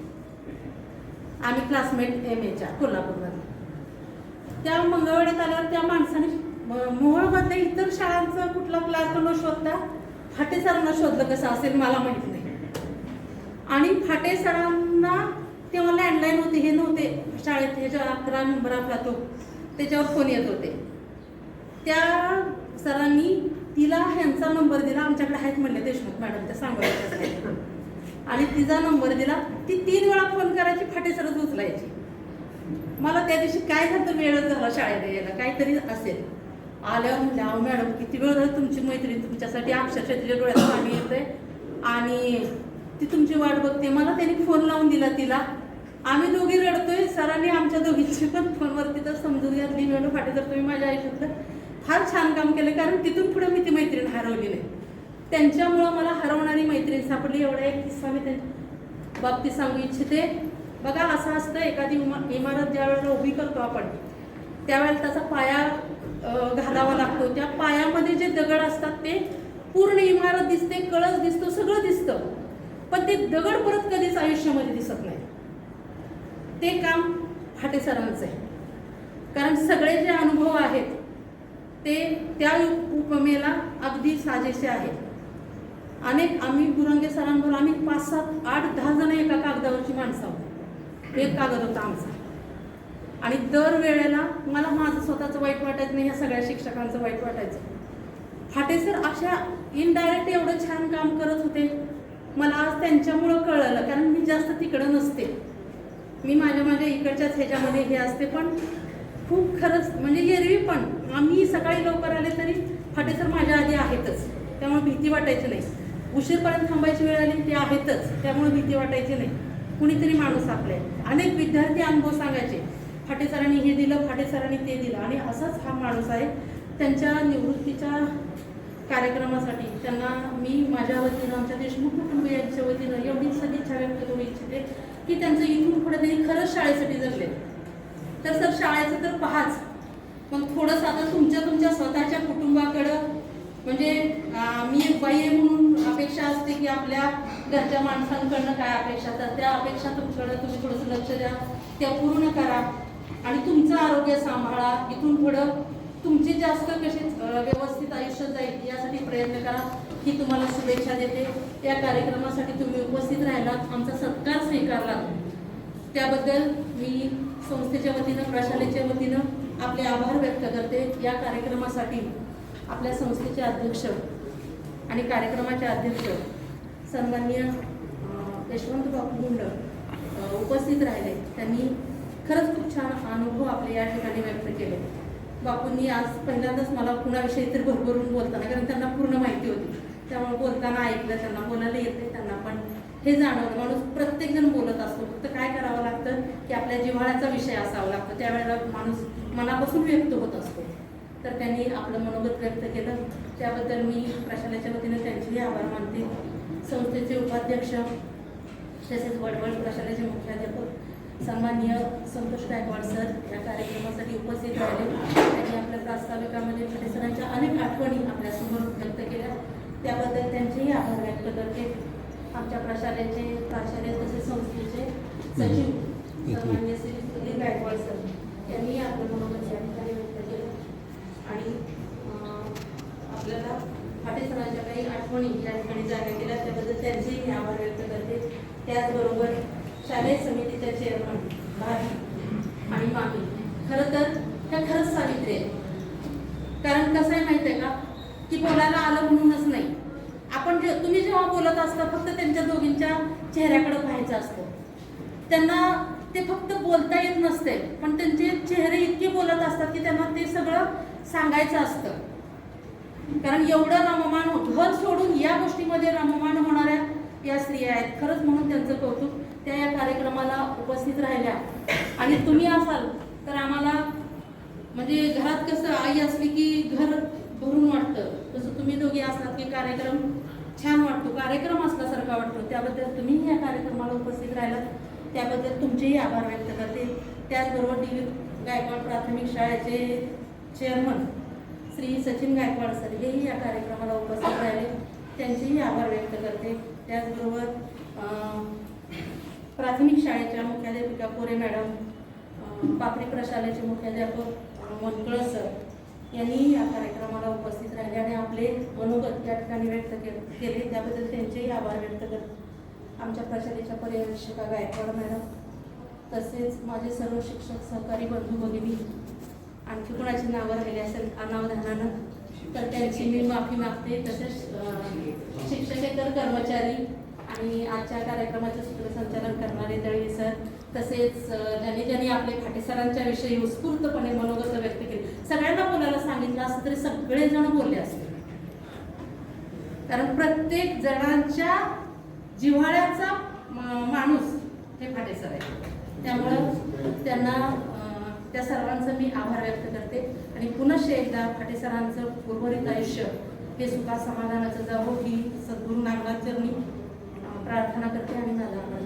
आम्ही क्लासमेट MAच्या कोल्हापूरमध्ये. त्या मंगळवेढ्यात आल्यावर त्या माणसाने मोहोळमधल्या इतर शाळांचा कुठला क्लास न शोधता फाटे सरांना शोधलं. कसं असेल मला माहित नाही. आणि फाटे सरांना तेव्हा लँडलाईन होते, हे नव्हते शाळेत, ह्याच्या 11 नंबर आपला तो त्याच्यावर फोन येत होते. त्या सरांनी तिला ह्यांचा नंबर दिला, आमच्याकडे आहेत म्हणले देशमुख मॅडम त्या सांगोल्याच्या, आणि तिचा नंबर दिला. ती 3 वेळा फोन करायची, फाटे सरच उचलायची. मला त्या दिवशी काय झालं, वेळच झाला शाळेत यायला, काहीतरी असेल. आल्यावर म्हणले अहो मॅडम किती वेळ झाला तुमची मैत्रीण तुमच्यासाठी अक्षरशः तिच्या डोळ्यात पाणी येतंय आणि ती तुमची वाट बघते. मला त्यांनी फोन लावून दिला तिला, आम्ही दोघी रडतोय. सरांनी आमच्या दोघींची पण फोनवरती तर समजून घातली, मॅडम फाटे तर तुम्ही माझ्या आयुष्यातलं फार छान काम केलं, कारण तिथून पुढे मी ती मैत्रीण हरवली नाही. त्यांच्यामुळं मला हरवणारी मैत्रीण सापडली. एवढा एक किस्सा मी त्यांच्या बाबतीत सांगू इच्छिते. बघा असं असतं, एखादी इमारत ज्या वेळेला उभी करतो आपण त्यावेळेला त्याचा पाया घालावा लागतो. त्या पायामध्ये जे दगड असतात ते पूर्ण इमारत दिसते, कळस दिसतो, सगळं दिसतं, पण ते दगड परत कधीच आयुष्यामध्ये दिसत नाही. ते काम फाटे सरांचं आहे, कारण सगळे जे अनुभव आहेत ते त्या उपमेला अगदी साजेसे आहेत. आम्ही गुरंगे सरांबरोबर आम्ही 5, 7, 8, 10 जण एका कागदावरची माणसं आहोत. एक कागद होता आमचा आणि दर वेळेला मला माझं स्वतःचं वाईट वाटायचं नाही, ह्या सगळ्या शिक्षकांचं वाईट वाटायचं. फाटे सर अशा इनडायरेक्ट एवढं छान काम करत होते. मला आज त्यांच्यामुळं कळलं, कारण मी जास्त तिकडं नसते, मी माझ्या इकडच्याच ह्याच्यामध्ये हे असते. पण खूप खरंच म्हणजे एरवी पण आम्ही सकाळी लवकर आले तरी फाटे सर माझ्या आधी आहेतच, त्यामुळे भीती वाटायची नाही. उशीरपर्यंत थांबायची वेळ आली ते आहेतच, त्यामुळे भीती वाटायची नाही. कुणीतरी माणूस आपले. अनेक विद्यार्थी अनुभव सांगायचे, फाटे सरांनी हे दिलं, फाटे सरांनी ते दिलं, आणि असाच हा माणूस आहे. त्यांच्या निवृत्तीच्या कार्यक्रमासाठी त्यांना मी माझ्या वतीनं, आमच्या देशमुख कुटुंबियांच्या वतीनं एवढी सदिच्छा व्यक्त करू इच्छिते की त्यांचं इथून पुढे त्यांनी खरंच शाळेसाठी जगले. तर सर शाळेचं तर पहाच, पण थोडंसं आता तुमच्या स्वतःच्या कुटुंबाकडं म्हणजे मी एक बाई आहे म्हणून अपेक्षा असते की आपल्या घरच्या माणसांकडनं काय अपेक्षा तर त्या अपेक्षा तुमच्याकडे तुम्ही थोडंसं लक्ष द्या, त्या पूर्ण करा आणि तुमचं आरोग्य सांभाळा. इथून पुढं तुमची जास्त कशी व्यवस्थित आयुष्य जाईल यासाठी प्रयत्न करा ही तुम्हाला शुभेच्छा देते. या कार्यक्रमासाठी तुम्ही उपस्थित राहिलात, आमचा सत्कार स्वीकारला त्याबद्दल मी संस्थेच्या वतीनं प्रशालेच्या वतीनं आपले आभार व्यक्त करते. या कार्यक्रमासाठी आपल्या संस्थेचे अध्यक्ष आणि कार्यक्रमाचे अध्यक्ष सन्माननीय यशवंत बापू गुंड उपस्थित राहिले. त्यांनी खरंच खूप छान अनुभव आपले या ठिकाणी व्यक्त केले. बापूंनी आज पहिल्यांदाच मला कुणाविषयी तर भरभरून बोलताना, कारण त्यांना पूर्ण माहिती होती त्यामुळे बोलताना ऐकलं, त्यांना बोलायला येते त्यांना पण हे जाणवलं. माणूस प्रत्येकजण बोलत असतो, फक्त काय करावं लागतं की आपल्या जिव्हाळ्याचा विषय असावा लागतो, त्यावेळेला माणूस मनापासून व्यक्त होत असतो. तर त्यांनी आपलं मनोगत व्यक्त केलं त्याबद्दल मी प्रशालेच्या वतीनं त्यांचेही आभार मानते. संस्थेचे उपाध्यक्ष तसेच वडवड प्रशालेचे मुख्याध्यापक सन्माननीय संतोष गायकवाड सर या कार्यक्रमासाठी उपस्थित राहिले. त्यांनी आपल्या प्रास्ताविकामध्ये परिसरांच्या अनेक आठवणी आपल्यासमोर व्यक्त केल्या, त्याबद्दल त्यांचेही आभार व्यक्त करते. आमच्या प्रशालेचे प्राचार्य तसेच संस्थेचे सचिव सन्माननीय श्री सुधीर गायकवाड सर यांनी आपलं मनोगत या ठिकाणी व्यक्त केलं आणि आपल्याला फाटे सरांच्या काही आठवणी या ठिकाणी जागा केल्या त्याबद्दल त्यांचेही आभार व्यक्त करते. त्याचबरोबर शालेय समितीच्या चेअरमन भाभी आणि मामी खरं तर ह्या खरंच सावित्री आहेत. कारण कसं आहे माहिती आहे का की बोलायला आलं म्हणूनच नाही, आपण तुम्ही जेव्हा बोलत असता फक्त त्यांच्या दोघींच्या चेहऱ्याकडे पाहायचं असतं. त्यांना ते फक्त बोलता येत नसते पण त्यांचे चेहरे इतके बोलत असतात की त्यांना ते सगळं सांगायचं असतं. कारण एवढं रममाण घर सोडून या गोष्टीमध्ये रममाण होणाऱ्या या स्त्रिया आहेत. खरंच म्हणून त्यांचं कौतुक. त्या या कार्यक्रमाला उपस्थित राहिल्या आणि तुम्ही असाल तर आम्हाला म्हणजे घरात कसं आई असली की घर भरून वाटतं, तसं तुम्ही दोघी असलात की कार्यक्रम छान वाटतो, कार्यक्रम असल्यासारखा वाटतो. त्याबद्दल तुम्ही या कार्यक्रमाला उपस्थित राहिलात त्याबद्दल तुमचेही आभार व्यक्त करते. त्याचबरोबर डी गायकवाड प्राथमिक शाळेचे चेअरमन श्री सचिन गायकवाड सर हेही या कार्यक्रमाला उपस्थित राहिले, त्यांचेही आभार व्यक्त करते. त्याचबरोबर प्राथमिक शाळेच्या मुख्याध्यापिका कोरे मॅडम, पापडी प्रशालेचे मुख्याध्यापक मनकळ सर यांनी या कार्यक्रमाला उपस्थित राहिले आणि आपले मनोगत या ठिकाणी व्यक्त केले, त्याबद्दल त्यांचेही आभार व्यक्त करते. आमच्या प्रशालेच्या पर्यवेक्षिका गायकवाड मॅडम तसेच माझे सर्व शिक्षक सहकारी बंधू भगिनी, आणखी कुणाची नावं राहिली असेल अनावधानानं तर त्यांची मी माफी मागते. तसेच शिक्षकेतर कर्मचारी आणि आजच्या कार्यक्रमाचे सूत्रसंचालन करणारे दळवी सर तसेच ज्यांनी आपले फाटे सरांच्या विषयी उत्स्फूर्तपणे मनोगत व्यक्त केले. सगळ्यांना बोलायला सांगितलं असतं तरी सगळेजण बोलले असते, कारण प्रत्येक जणांच्या जिव्हाळ्याचा माणूस हे फाटे सर आहे. त्यामुळं त्यांना त्या सर्वांचं मी आभार व्यक्त करते आणि पुनश्च एकदा फाटे सरांचं उर्वरित आयुष्य हे सुखा समाधानाचं जावो ही सद्गुरू नागनाथ चरणी प्रार्थना करते आणि माझा आभार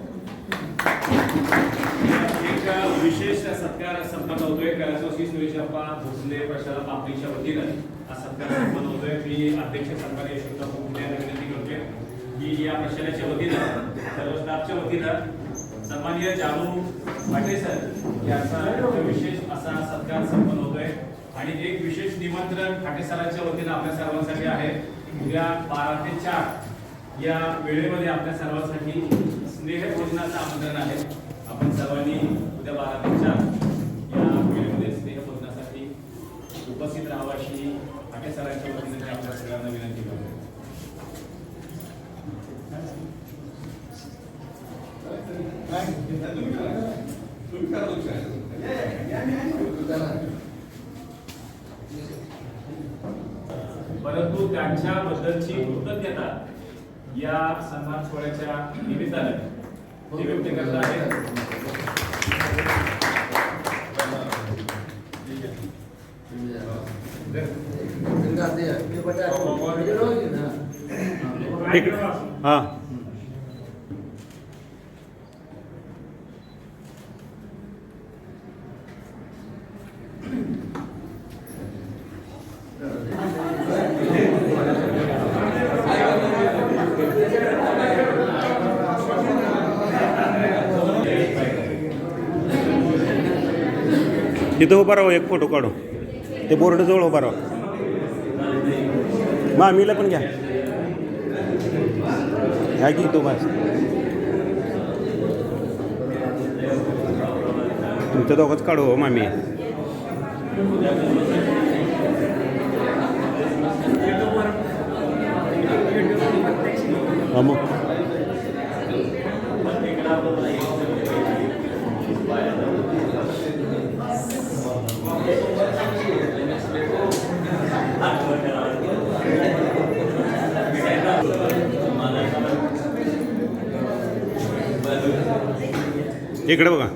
एक विशेष सत्कार संपन्न होतोय. कैलासवासी सुरेशप्पा भोसले प्रशाला पापडीच्या वतीनं हा सत्कार संपन्न होतोय. मी अध्यक्ष सन्माननीय यशवंत बापू यांना विनंती करतोय की या प्रशालेच्या वतीनं सर्व स्टाफच्या वतीनं सन्माननीय जानू पाटे सर यांचा विशेष असा सत्कार संपन्न होतोय आणि एक विशेष निमंत्रण फाटे सरांच्या वतीनं आपल्या सर्वांसाठी आहे. उद्या 12 ते 4 या वेळेमध्ये आपल्या सर्वांसाठी स्नेहभोजनाचं आमंत्रण आहे. आपण सर्वांनी उद्या 12 ते 4 या वेळेमध्ये स्नेहभोजनासाठी उपस्थित राहावं अशी फाटे सरांच्या वतीने आपल्या सगळ्यांना विनंती करतो. परंतु त्यांच्याबद्दलची कृतज्ञता या सन्मान सोहळ्याच्या निमित्तानं ते व्यक्त करत आहेत. हां तिथं उभा राहू, एक फोटो काढू. ते बोर्ड जवळ उभा राहू. मामीला पण घ्या. घ्या की तो बस. तुमचं दोघंच काढू हो मामी. हा मग इकडे बघा.